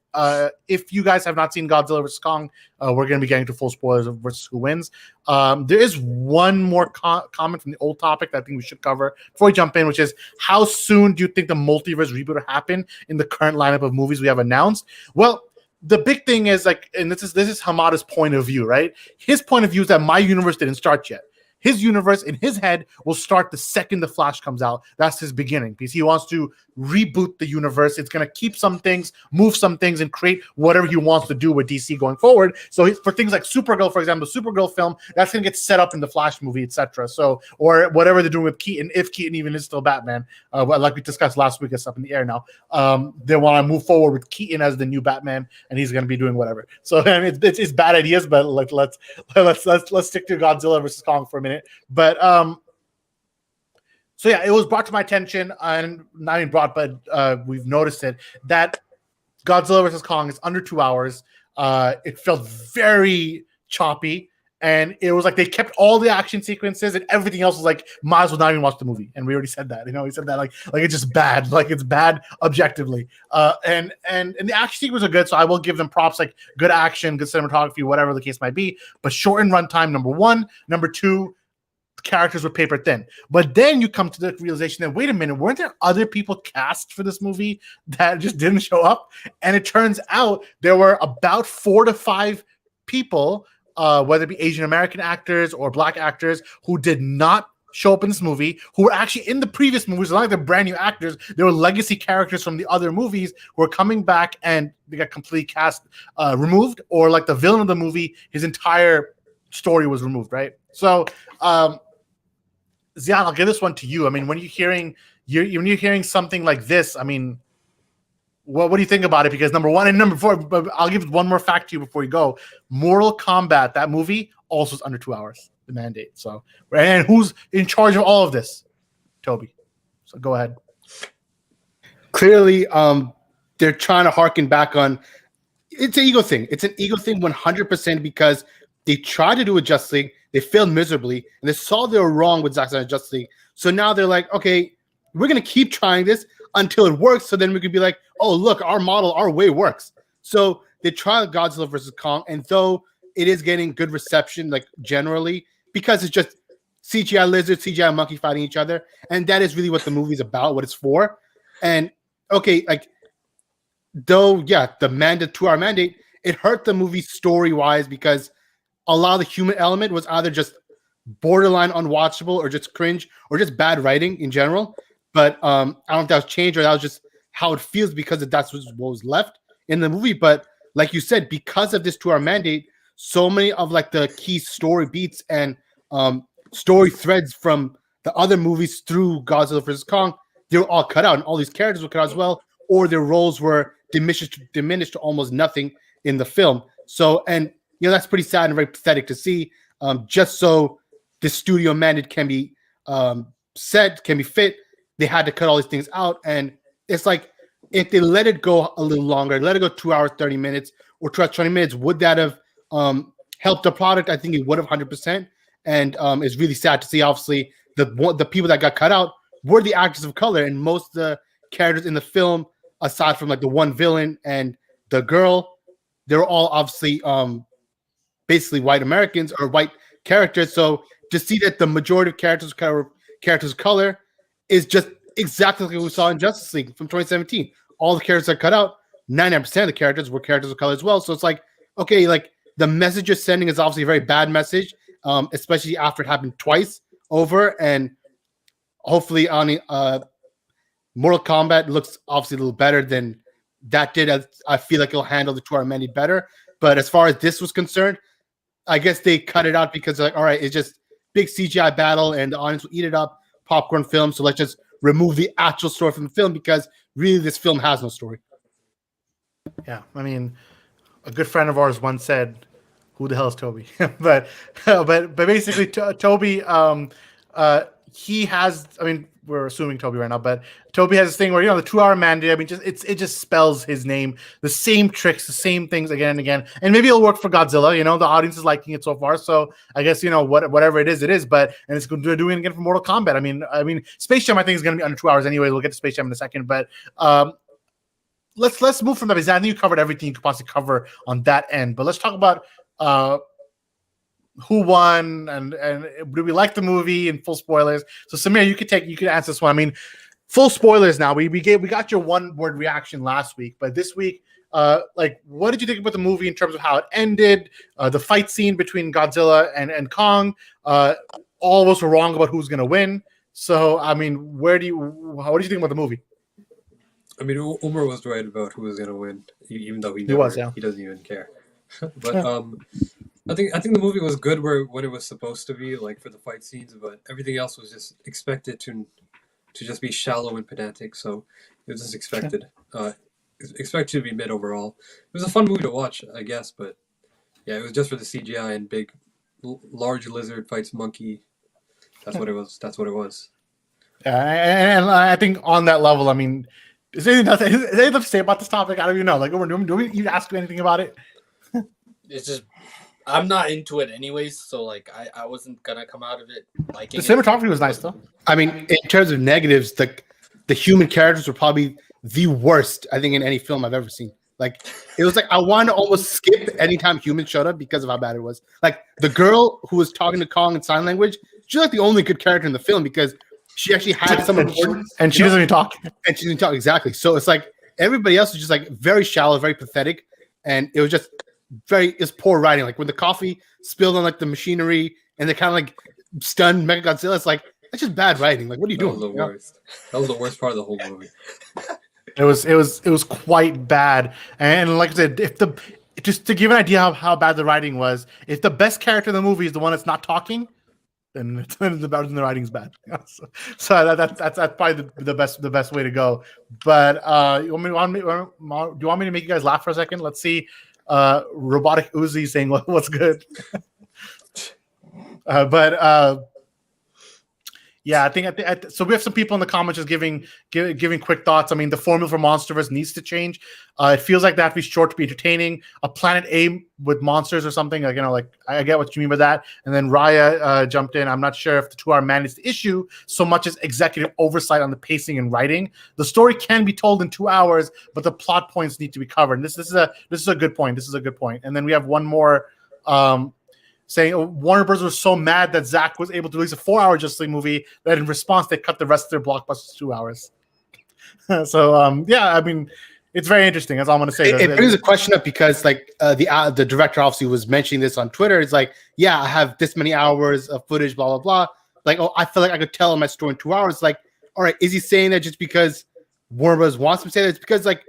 A: if you guys have not seen Godzilla vs. Kong, we're going to be getting to full spoilers of versus who wins. There is one more comment from the old topic that I think we should cover before we jump in, which is, how soon do you think the multiverse reboot will happen in the current lineup of movies we have announced? Well, the big thing is, like, and this is Hamada's point of view, right? His point of view is that my universe didn't start yet. His universe in his head will start the second the Flash comes out. That's his beginning, because he wants to reboot the universe. It's going to keep some things, move some things, and create whatever he wants to do with DC going forward. So for things like Supergirl, for example, the Supergirl film, that's going to get set up in the Flash movie, etc. So, or whatever they're doing with Keaton, if Keaton even is still Batman, like we discussed last week, it's up in the air now. They want to move forward with Keaton as the new Batman, and he's going to be doing whatever. So I mean, it's bad ideas, but like let's stick to Godzilla versus Kong for a minute. But so yeah, it was brought to my attention, and not even brought, but we've noticed it, that Godzilla vs. Kong is under 2 hours. It felt very choppy, and it was like they kept all the action sequences, and everything else was like, might as well not even watch the movie. And we already said that, we said that like it's just bad, like it's bad objectively. And the action sequences are good, so I will give them props, like good action, good cinematography, whatever the case might be. But shortened runtime, number one. Number two, characters were paper thin. But then you come to the realization that, wait a minute, weren't there other people cast for this movie that just didn't show up? And it turns out there were about 4 to 5 people, whether it be Asian American actors or Black actors, who did not show up in this movie, who were actually in the previous movies. Not like they're brand new actors, they were legacy characters from the other movies who are coming back, and they got completely cast removed, or like the villain of the movie, his entire story was removed, right? So Zian, I'll give this one to you. I mean, when you're hearing something like this, I mean, what do you think about it? Because number one and number four, but I'll give one more fact to you before you go. Mortal Kombat, that movie, also is under 2 hours, the mandate. So, and who's in charge of all of this? Toby. So go ahead.
C: Clearly, they're trying to harken back on. It's an ego thing. It's an ego thing 100%, because they tried to do a Justice League. They failed miserably, and they saw they were wrong with Zack Snyder's Justice League. So now they're like, okay, we're going to keep trying this until it works, so then we could be like, oh, look, our model, our way works. So they tried Godzilla versus Kong, and though it is getting good reception, like generally, because it's just CGI lizard, CGI monkey fighting each other, and that is really what the movie's about, what it's for. And okay, like, though, yeah, the 2-hour mandate, it hurt the movie story-wise, because a lot of the human element was either just borderline unwatchable, or just cringe, or just bad writing in general. But I don't know if that was changed, or that was just how it feels, because that's what was left in the movie. But like you said, because of this 2-hour mandate, so many of like the key story beats and story threads from the other movies through Godzilla vs. Kong, they were all cut out, and all these characters were cut out as well, or their roles were diminished to almost nothing in the film. So, and that's pretty sad and very pathetic to see. Just so the studio mandate can be can be fit, they had to cut all these things out. And it's like, if they let it go a little longer, let it go 2 hours, 30 minutes, or 2 hours, 20 minutes, would that have helped the product? I think it would have 100%. And it's really sad to see, obviously, the people that got cut out were the actors of color. And most of the characters in the film, aside from like the one villain and the girl, they were all obviously basically white Americans or white characters. So to see that the majority of characters of color, is just exactly like what we saw in Justice League from 2017. All the characters are cut out. 99% of the characters were characters of color as well. So it's like, okay, like the message you're sending is obviously a very bad message, especially after it happened twice over. And hopefully on Mortal Kombat looks obviously a little better than that did. I feel like it'll handle the 2-hour mandate better. But as far as this was concerned, I guess they cut it out because they're like, all right, it's just big CGI battle and the audience will eat it up, popcorn film. So let's just remove the actual story from the film because really this film has no story.
A: Yeah, I mean, a good friend of ours once said, "Who the hell is Toby?" but basically, Toby, he has. I mean, we're assuming Toby right now, but Toby has this thing where the 2-hour mandate. I mean, it just spells his name, the same tricks, the same things again and again, and maybe it'll work for Godzilla. The audience is liking it so far, so I guess whatever it is. But and it's doing it again for Mortal Kombat. I mean, Space Jam I think is going to be under 2 hours anyway. We'll get to Space Jam in a second, but let's move from that because I think you covered everything you could possibly cover on that end. But let's talk about who won and do we like the movie and full spoilers. So Samir, you could answer this one. I mean, full spoilers now. We got your one-word reaction last week, but this week, what did you think about the movie in terms of how it ended? The fight scene between Godzilla and Kong. All of us were wrong about who's going to win. So I mean, what do you think about the movie?
D: I mean, Umar was right about who was going to win, even though he doesn't even care. But I think the movie was good when it was supposed to be, like for the fight scenes, but everything else was just expected to just be shallow and pedantic. So it was just expected to be mid overall. It was a fun movie to watch, I guess, but yeah, it was just for the CGI and big, large lizard fights monkey. That's what it was.
A: And I think on that level, I mean. Is there anything to say about this topic? I don't even know. Like, do we even ask you anything about it?
B: It's just I'm not into it anyways, so like I wasn't gonna come out of it like
A: the cinematography was nice though.
C: I mean, in terms of negatives, the human characters were probably the worst I think in any film I've ever seen. Like it was like I wanted to almost skip anytime humans showed up because of how bad it was. Like the girl who was talking to Kong in sign language, she's like the only good character in the film because she actually had some importance,
A: and she doesn't even talk.
C: And she didn't talk exactly. So it's like everybody else was just like very shallow, very pathetic, and it was just it's poor writing. Like when the coffee spilled on like the machinery, and they kind of like stunned Mechagodzilla. It's like that's just bad writing. Like what are you doing?
D: That was the worst part of the whole movie.
A: It was quite bad. And like I said, just to give an idea of how bad the writing was, if the best character in the movie is the one that's not talking, then the writing's bad. So that's probably the best way to go. But do you want me to make you guys laugh for a second? Let's see. Robotic Uzi saying what's good. Yeah, I think so. We have some people in the comments just giving quick thoughts. I mean, the formula for MonsterVerse needs to change. It feels like that to be short to be entertaining. A Planet A with monsters or something. Like I get what you mean by that. And then Raya jumped in. I'm not sure if the 2-hour man is the issue so much as executive oversight on the pacing and writing. The story can be told in 2 hours, but the plot points need to be covered. And this is a good point. This is a good point. And then we have one more. Saying Warner Bros. Was so mad that Zack was able to release a 4-hour Justice League movie that in response they cut the rest of their blockbusters to 2 hours. So yeah, I mean, it's very interesting. That's all I'm going to say.
C: It brings a question up because like the director obviously was mentioning this on Twitter. It's like, yeah, I have this many hours of footage, blah blah blah. Like, oh, I feel like I could tell my story in 2 hours. Like, all right, is he saying that just because Warner Bros. Wants him to say that? It's because like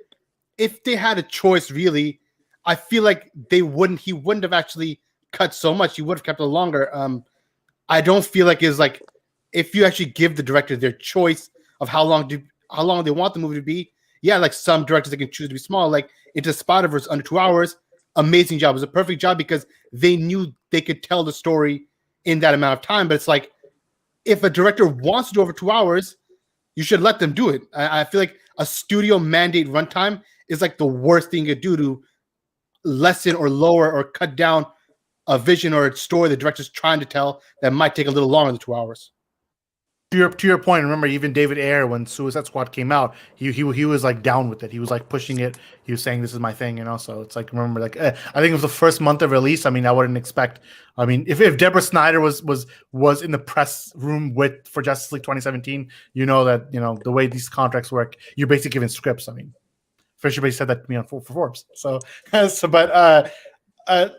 C: if they had a choice, really, I feel like he wouldn't have actually cut so much. He would have kept it longer. I don't feel like it's like if you actually give the director their choice of how long they want the movie to be. Yeah, like some directors they can choose to be small. Like Into Spider-Verse under 2 hours, amazing job. It was a perfect job because they knew they could tell the story in that amount of time. But it's like if a director wants to do over 2 hours, you should let them do it. I feel like a studio mandate runtime is like the worst thing you could do to lessen or lower or cut down a vision or a story the director's trying to tell that might take a little longer than 2 hours.
A: to your point, remember even David Ayer, when Suicide Squad came out, he was like down with it. He was like pushing it. He was saying this is my thing, and also it's like, remember, like I think it was the first month of release. I mean, I wouldn't expect. I mean, if Deborah Snyder was in the press room for Justice League 2017, you know that the way these contracts work, you're basically given scripts. I mean, Fisher basically said that to me for Forbes. So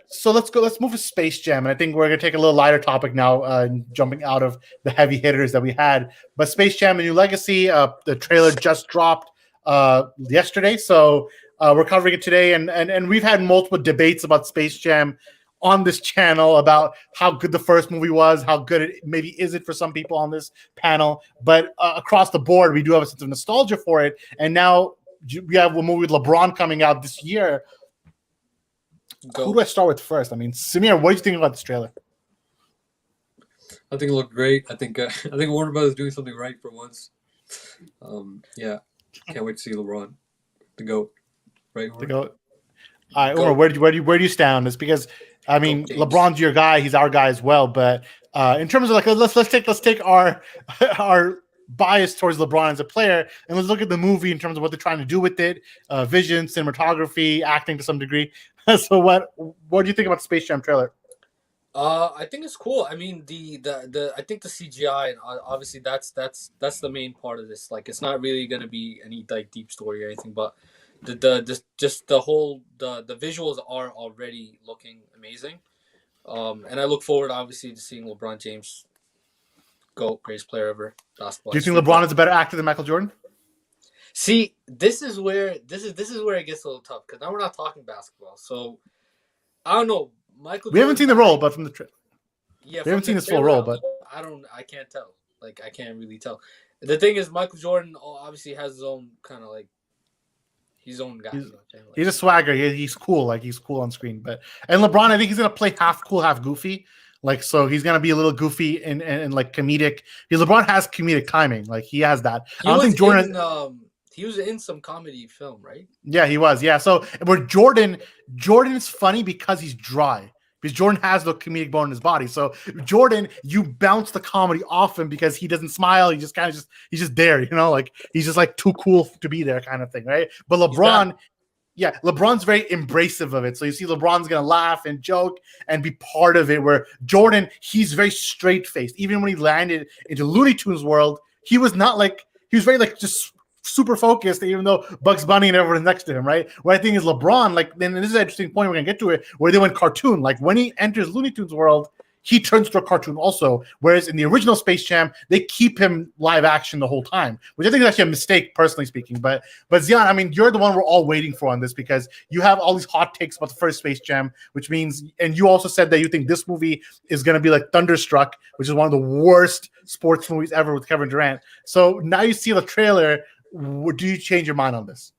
A: so let's move to Space Jam, and I think we're going to take a little lighter topic now, jumping out of the heavy hitters that we had. But Space Jam: A New Legacy, the trailer just dropped yesterday, so we're covering it today, and we've had multiple debates about Space Jam on this channel about how good the first movie was, how good it maybe isn't for some people on this panel, but across the board, we do have a sense of nostalgia for it, and now we have a movie with LeBron coming out this year. Who do I start with first? I mean, Samir, what do you think about this trailer?
D: I think it looked great. I think Warner Bros. Is doing something right for once. Yeah, can't wait to see LeBron, the GOAT, right?
A: The GOAT. All right, Umar, where do you stand on this? Because I mean, LeBron's your guy; he's our guy as well. But in terms of like, let's take our bias towards LeBron as a player, and let's look at the movie in terms of what they're trying to do with it, vision, cinematography, acting to some degree. So what do you think about the Space Jam trailer?
B: I think it's cool. I mean, I think the CGI, and obviously that's the main part of this. Like, it's not really gonna be any like deep story or anything, but the visuals are already looking amazing. And I look forward, obviously, to seeing LeBron James, GOAT, greatest player ever, basketball.
A: Do you think LeBron is a better actor than Michael Jordan?
B: See, this is where it gets a little tough, because now we're not talking basketball. So I don't know.
A: We haven't seen the role, but from the trailer,
B: yeah,
A: we haven't seen his full role, but
B: I can't tell. Like, I can't really tell. The thing is, Michael Jordan obviously has his own kind of like his own guy.
A: He's a swagger. He's cool. Like, he's cool on screen. And LeBron, I think he's gonna play half cool, half goofy. Like, so he's gonna be a little goofy and like comedic. Because LeBron has comedic timing. Like, he has that. I don't think Jordan.
B: He was in some comedy film, right?
A: Yeah, he was. Yeah. So where Jordan is funny because he's dry. Because Jordan has the comedic bone in his body. So Jordan, you bounce the comedy off him because he doesn't smile. He just kind of he's just there, like he's just like too cool to be there kind of thing, right? But LeBron, LeBron's very embracive of it. So you see LeBron's gonna laugh and joke and be part of it. Where Jordan, he's very straight faced. Even when he landed into Looney Tunes world, he was not like, he was very like just super focused, even though Bugs Bunny and everyone next to him, right? What I think is LeBron, like, then this is an interesting point, we're gonna get to it, where they went cartoon. Like, when he enters Looney Tunes world, he turns to a cartoon also. Whereas in the original Space Jam, they keep him live action the whole time, which I think is actually a mistake, personally speaking. But Zion, I mean, you're the one we're all waiting for on this, because you have all these hot takes about the first Space Jam, which means, and you also said that you think this movie is going to be like Thunderstruck, which is one of the worst sports movies ever with Kevin Durant. So now you see the trailer. Do you change your mind on this?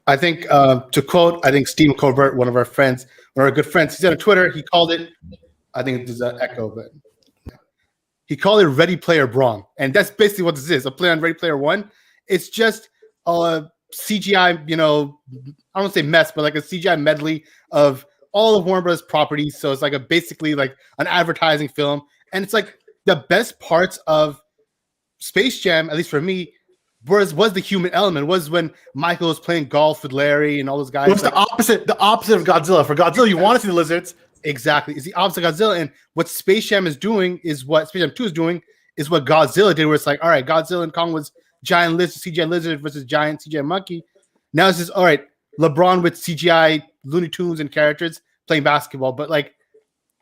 C: I think, to quote, I think Steve Colbert, one of our good friends, he said on Twitter, he called it, I think it's an echo, but he called it Ready Player Brawn. And that's basically what this is, a play on Ready Player One. It's just a CGI, I don't want to say mess, but like a CGI medley of all of Warner Bros. Properties. So it's like basically like an advertising film. And it's like the best parts of Space Jam, at least for me, was the human element, was when Michael was playing golf with Larry and all those guys.
A: It's the opposite of Godzilla. For Godzilla, you want to see the lizards.
C: Exactly. It's the opposite of Godzilla. And what Space Jam is doing is what Space Jam 2 is doing, is what Godzilla did, where it's like, all right, Godzilla and Kong was giant lizard, CGI lizard versus giant CGI monkey. Now it's just, all right, LeBron with CGI Looney Tunes and characters playing basketball. But like,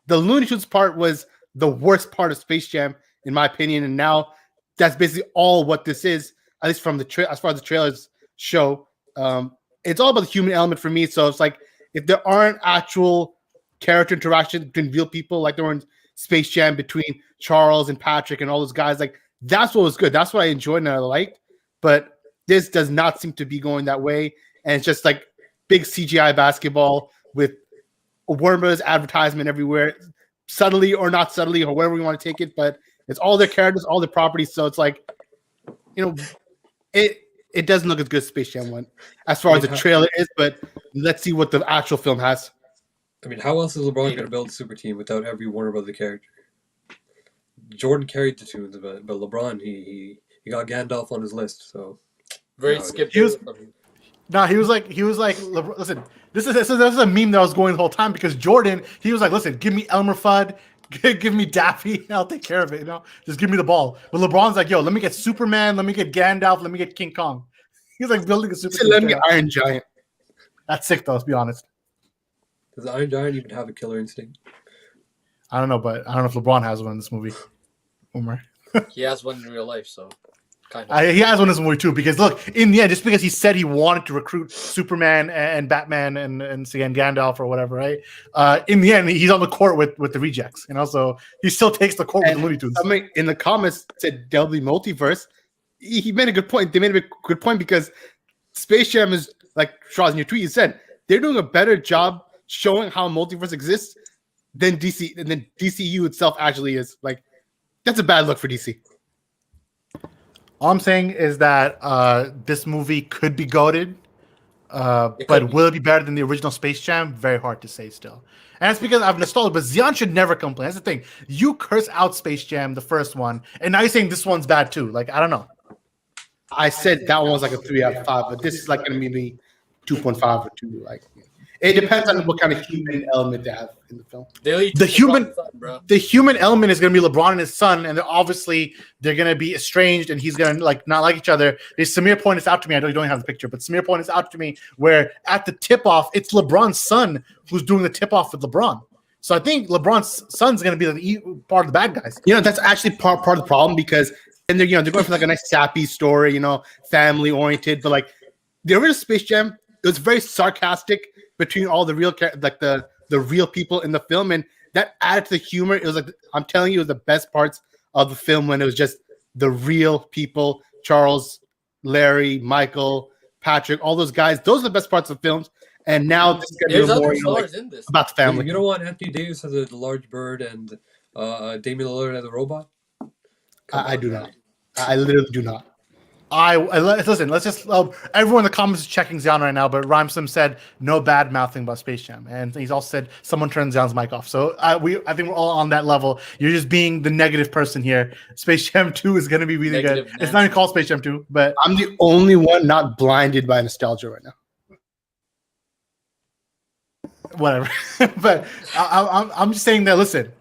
C: the Looney Tunes part was the worst part of Space Jam, in my opinion. And now that's basically all what this is. At least from as far as the trailers show, it's all about the human element for me. So it's like, if there aren't actual character interactions between real people, like there were in Space Jam between Charles and Patrick and all those guys, like that's what was good. That's what I enjoyed and I liked. But this does not seem to be going that way, and it's just like big CGI basketball with Warner Bros. Advertisement everywhere, subtly or not subtly, or wherever we want to take it. But it's all their characters, all their properties. So it's like, It doesn't look as good as Space Jam 1 as far as the trailer is, but let's see what the actual film has.
D: I mean, how else is LeBron going to build a super team without every Warner Brother character? Jordan carried the tunes, but LeBron he got Gandalf on his list. So
B: Very
D: No,
B: skip.
A: he was like, listen, this is a meme that was going the whole time because Jordan, he was like, listen, give me Elmer Fudd, give me Daffy, I'll take care of it, just give me the ball. But LeBron's like, yo, let me get Superman, let me get Gandalf, let me get King Kong. He's like building a super.
C: Let me get Iron Giant.
A: That's sick though, let's be honest.
D: does Iron Giant even have a killer instinct?
A: I don't know, but I don't know if LeBron has one in this movie. Umar.
B: He has one in real life, so kind of.
A: He has one in this movie too, because look, in the end, just because he said he wanted to recruit Superman and Batman and again Gandalf or whatever, right? In the end, he's on the court with the rejects, so he still takes the court with the Looney Tunes.
C: I mean, in the comments said there'll be multiverse. He made a good point. They made a good point because Space Jam is, like Charles in your tweet, you said they're doing a better job showing how multiverse exists than DC and then DCU itself actually is. Like, that's a bad look for DC.
A: All I'm saying is that this movie could be goated, but will it be better than the original Space Jam? Very hard to say still. And that's because I've nostalgia, but Zion should never complain. That's the thing. You curse out Space Jam, the first one, and now you're saying this one's bad too. Like, I don't know.
C: I said that one was like a 3 out of 5, but this is like going to be 2.5 or 2. Like, it depends on what kind of human element they have in the film.
A: The human element is going to be LeBron and his son, and they're going to be estranged, and he's going to not like each other. Samir pointed this out to me. I know you don't have the picture, but Samir pointed this out to me where at the tip-off, it's LeBron's son who's doing the tip-off with LeBron. So I think LeBron's son's going to be part of the bad guys.
C: That's actually part of the problem because and they're going for like a nice sappy story, family oriented. But like the original Space Jam, it was very sarcastic between all the real the real people in the film, and that added to the humor. It was like, I'm telling you, it was the best parts of the film when it was just the real people: Charles, Larry, Michael, Patrick, all those guys. Those are the best parts of films. And now this is going to be more about the family.
D: You don't want Anthony Davis as a large bird and Damian Lillard as a robot?
C: I do not. I literally do not.
A: Listen. Let's just everyone in the comments is checking Zion right now. But Rhymesome said no bad mouthing about Space Jam, and he's also said someone turned Zion's mic off. So I think we're all on that level. You're just being the negative person here. Space Jam 2 is going to be really good. It's not even called Space Jam 2, but
C: I'm the only one not blinded by nostalgia right now.
A: Whatever. But I'm just saying that. Listen.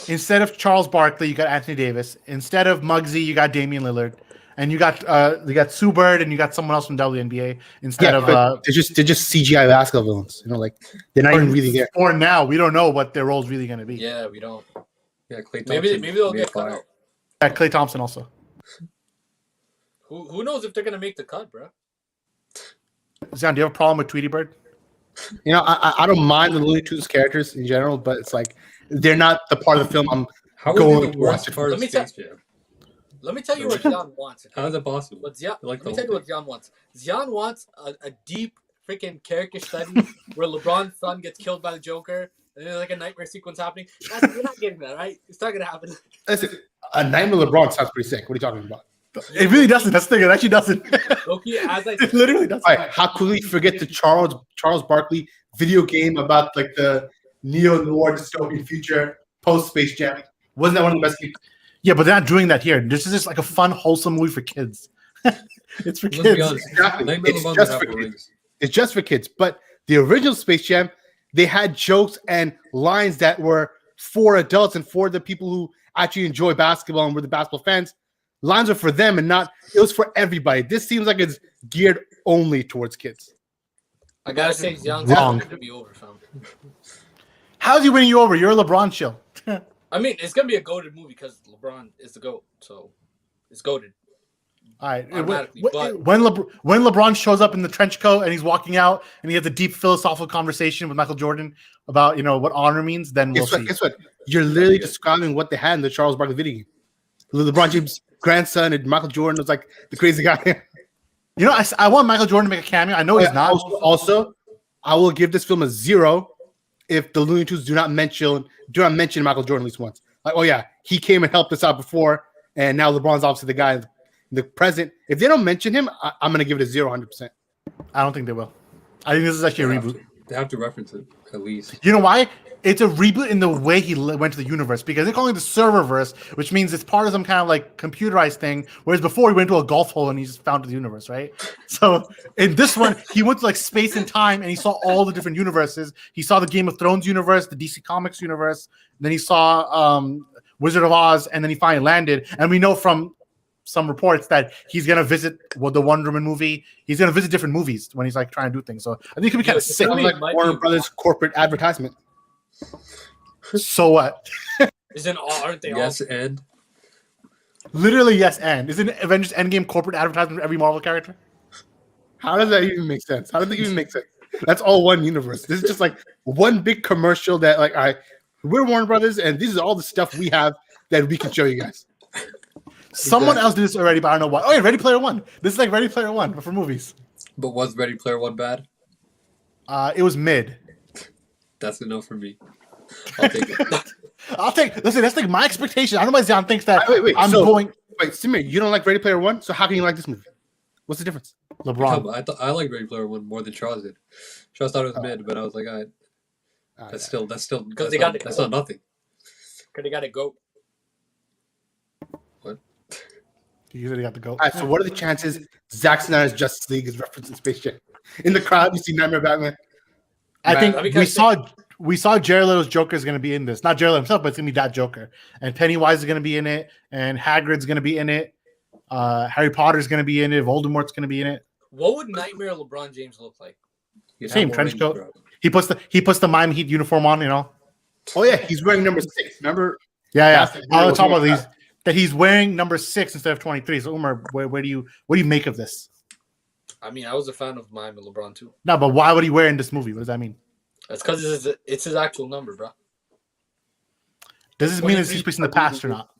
A: Instead of Charles Barkley, you got Anthony Davis. Instead of Muggsy, you got Damian Lillard, and you got Sue Bird, and you got someone else from WNBA. Instead of
C: they're just CGI basketball villains. They're not even really there.
A: Or now we don't know what their role's really going to be.
B: Yeah, we don't.
D: Yeah, Klay Thompson.
B: Maybe they'll get cut out.
A: Yeah, Klay Thompson also.
B: Who knows if they're going to make the cut, bro?
A: Zion, do you have a problem with Tweety Bird?
C: I don't mind the Looney Tunes characters in general, but it's like they're not the part of the film I'm going to watch it.
B: Let me tell you what Zion wants.
D: How is that possible?
B: Let me tell you what Zion wants. Zion wants a deep freaking character study where LeBron's son gets killed by the Joker, and there's like a nightmare sequence happening. You're not getting that, right? It's not gonna happen.
C: Listen, a Nightmare LeBron sounds pretty sick. What are you talking about?
A: It really doesn't. That's the thing. It actually doesn't.
B: Loki,
A: it literally doesn't.
C: All right, how could we forget the Charles Barkley video game about like the neo-noir dystopian future post Space Jam? Wasn't that one of the best games?
A: Yeah, but they're not doing that here. This is just like a fun, wholesome movie for kids. It's for kids.
C: Exactly. It's just for kids. But the original Space Jam, they had jokes and lines that were for adults and for the people who actually enjoy basketball and were the basketball fans. Lines are for them and not, it was for everybody. This seems like it's geared only towards kids.
B: I gotta say, Zion's
A: wrong
B: to be over, fam.
A: How's he winning you over? You're a LeBron chill.
B: I mean, it's gonna be a goated movie because LeBron is the GOAT, so it's goated.
A: All right.
B: But
A: when LeBron shows up in the trench coat and he's walking out and he has a deep philosophical conversation with Michael Jordan about what honor means, then we'll see.
C: Guess what? You're literally describing what they had in the Charles Barkley video game. LeBron James' grandson and Michael Jordan was like the crazy guy.
A: I want Michael Jordan to make a cameo. I know he's not.
C: Also, I will give this film a 0 if the Looney Tunes do not mention Michael Jordan at least once. Like, oh yeah, he came and helped us out before, and now LeBron's obviously the guy in the present. If they don't mention him, I'm gonna give it a 0, 100%.
A: I don't think they will. I think this is actually a reboot.
D: They have to reference it at least.
A: You know why? It's a reboot in the way he went to the universe, because they're calling it the serververse, which means it's part of some kind of like computerized thing. Whereas before he went to a golf hole and he just found the universe, right? So in this one, he went to like space and time and he saw all the different universes. He saw the Game of Thrones universe, the DC Comics universe. Then he saw Wizard of Oz, and then he finally landed. And we know from some reports that he's gonna visit the Wonder Woman movie. He's gonna visit different movies when he's like trying to do things. So I think it could be kind of sick.
C: Sounds like Warner Brothers corporate advertisement.
A: So what?
B: Aren't they
D: Yes,
B: all?
D: and
A: Literally yes, and isn't Avengers Endgame corporate advertisement for every Marvel character?
C: How does that even make sense? How does that even make sense? That's all one universe. This is just like one big commercial that like, all right, we're Warner Brothers, and this is all the stuff we have that we can show you guys.
A: Someone else did this already, but I don't know why. Oh yeah, Ready Player One. This is like Ready Player One, but for movies.
D: but was Ready Player One bad?
A: It was mid.
D: That's enough for me. I'll take it.
A: Listen, that's like my expectation. I don't know why Zion thinks that
C: Wait,
A: I'm
C: so-
A: going
C: Wait, Samir, you don't like Ready Player One, so how can you like this movie? What's the difference?
A: LeBron.
D: I like Ready Player One more than Charles did. Charles thought it was mid, but I was like, all right, that's still that's not nothing.
B: Because they got to go.
A: You usually got to go.
C: All right, so what are the chances Zack Snyder's Justice League is referencing Space Jam? In the crowd, you see Nightmare Batman.
A: I think
B: Let me
A: we saw Jared Leto's Joker is going to be in this. Not Jared Leto himself, but it's going to be that Joker. And Pennywise is going to be in it, and Hagrid's going to be in it. Harry Potter's going to be in it. Voldemort's going to be in it.
B: What would Nightmare LeBron James look like?
D: You'd
A: Same
D: have more
A: trench
D: range,
A: coat.
D: bro.
A: He puts the Miami Heat uniform on. You know.
C: Oh yeah, he's wearing number 6. Remember?
A: Yeah.
C: That's
A: I was
C: the-
A: talking about that he's wearing number 6 instead of 23. So Umar, what do you make of this?
B: I mean, I was a fan of Miami LeBron too.
A: No, but why would he wear in this movie? What does that mean?
B: That's because it's his actual number, bro.
A: Does this mean it's he's placed in the past or not?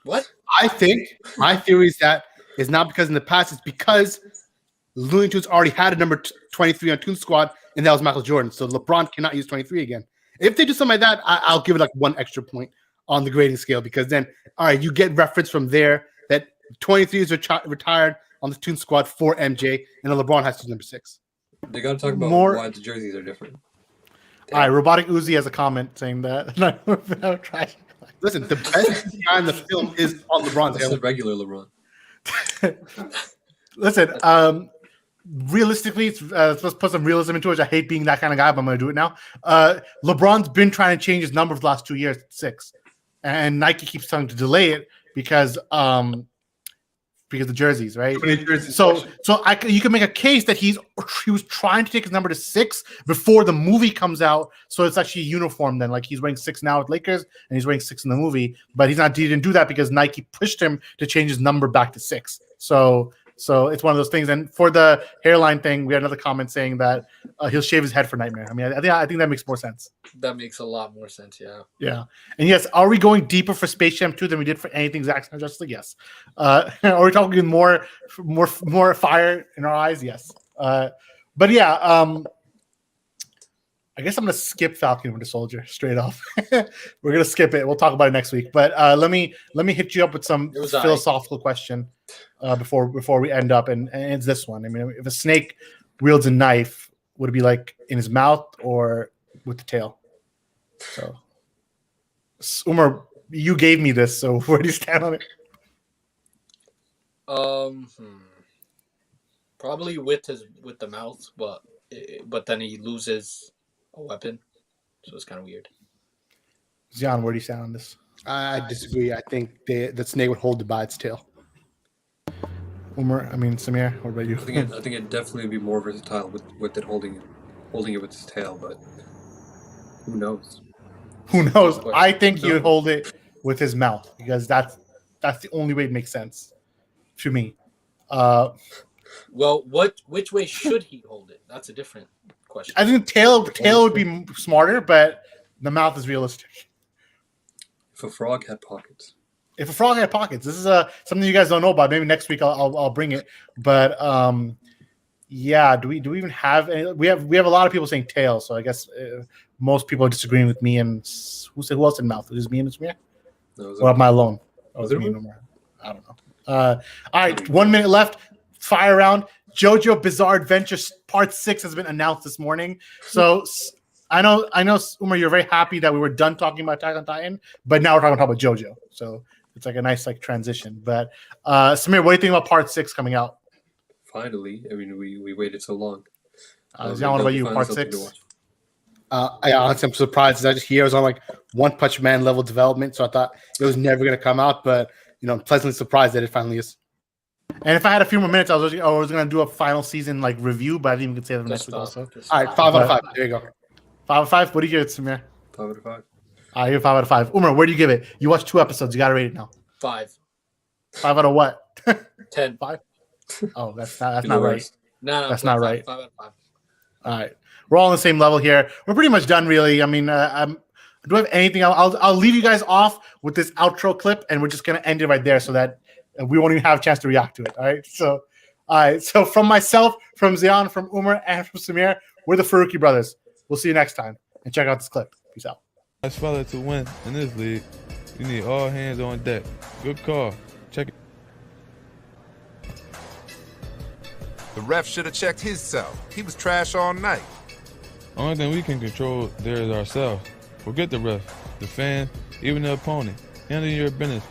B: What?
C: I think my theory is that it's not because in the past, it's because Looney Tunes already had a number 23 on Toon Squad, and that was Michael Jordan. So LeBron cannot use 23 again. If they do something like that, I'll give it like 1 extra point on the grading scale, because then, all right, you get reference from there that 23 is retired on the Toon Squad for MJ, and then LeBron has to use number 6.
D: They got to talk about
A: More-
D: why the jerseys are different.
A: All right, Robotic Uzi has a comment saying that. Trash.
C: Listen, the best guy in the film is on LeBron's
D: That's the
C: helmet.
D: regular LeBron.
A: Listen, realistically, let's put some realism into it. I hate being that kind of guy, but I'm going to do it now. LeBron's been trying to change his number for the last 2 years, 6, and Nike keeps telling to delay it because the jerseys, right? So you can make a case that he was trying to take his number to 6 before the movie comes out, so it's actually uniform. Then, like, he's wearing 6 now with Lakers, and he's wearing 6 in the movie, but he didn't do that because Nike pushed him to change his number back to 6. So it's one of those things. And for the hairline thing, we had another comment saying that he'll shave his head for Nightmare. I mean, I think that makes more sense.
B: That makes a lot more sense, yeah.
A: Yeah. And yes, are we going deeper for Space Jam 2 than we did for anything Zack Snyder Justice League? Yes. Are we talking more fire in our eyes? Yes. But yeah, I guess I'm gonna skip Falcon Winter Soldier straight off. We're gonna skip it. We'll talk about it next week. But let me hit you up with some philosophical question before we end up, and it's this one. I mean, if a snake wields a knife, would it be like in his mouth or with the tail? So, Umar, you gave me this, so where do you stand on it?
B: Probably with the mouth, but then he loses a weapon, so it's kind of weird.
A: Zion, where do you stand on this?
C: I disagree. I think the snake would hold it by its tail.
A: Samir, what about you?
D: I think it'd definitely be more versatile with it holding it with its tail, but who knows?
A: Who knows? I think he would hold it with his mouth because that's the only way it makes sense to me.
B: Well, which way should he hold it? That's a different question.
A: I think tail would be smarter, but the mouth is realistic.
D: If a frog had pockets.
A: If a frog had pockets, this is something you guys don't know about. Maybe next week I'll bring it. But yeah, do we even have any? We have a lot of people saying tail, so I guess most people are disagreeing with me. And who else in mouth? Is it me and Samir? Or am I alone? Oh, it's me and Umar. I don't know. All right, 1 minute left. Fire round. JoJo Bizarre Adventure Part 6 has been announced this morning. So I know, Umar, you're very happy that we were done talking about Attack on Titan, but now we're talking about JoJo. So it's like a nice like transition. But Samir, what do you think about Part 6 coming out?
D: Finally, I mean, we waited so long.
A: Zion, what about you? Part 6?
C: I honestly am surprised. I just hear it was on like One Punch Man level development, so I thought it was never going to come out. But I'm pleasantly surprised that it finally is.
A: And if I had a few more minutes, I was going to do a final season like review, but I didn't even say that next week also.
C: All right, 5 out of 5. There you go.
A: 5 out of 5. What do you give it, Samir?
D: 5 out of 5.
A: I give 5 out of 5. Umar, where do you give it? You watched 2 episodes. You got to rate it now.
B: 5.
A: 5 out of what?
B: 10.
A: 5. Oh, that's not right.
B: No,
A: that's not right.
B: 5 out of 5.
A: All right, we're all on the same level here. We're pretty much done, really. I mean, do I have anything? I'll leave you guys off with this outro clip, and we're just gonna end it right there, so that we won't even have a chance to react to it. All right. So from myself, from Zion, from Umar, and from Samir, we're the Faruqi brothers. We'll see you next time, and check out this clip. Peace out.
E: As fella to win in this league, you need all hands on deck. Good call. Check it.
F: The ref should have checked his self. He was trash all night.
E: Only thing we can control there is ourselves. Forget the ref, the fan, even the opponent. Handle your business.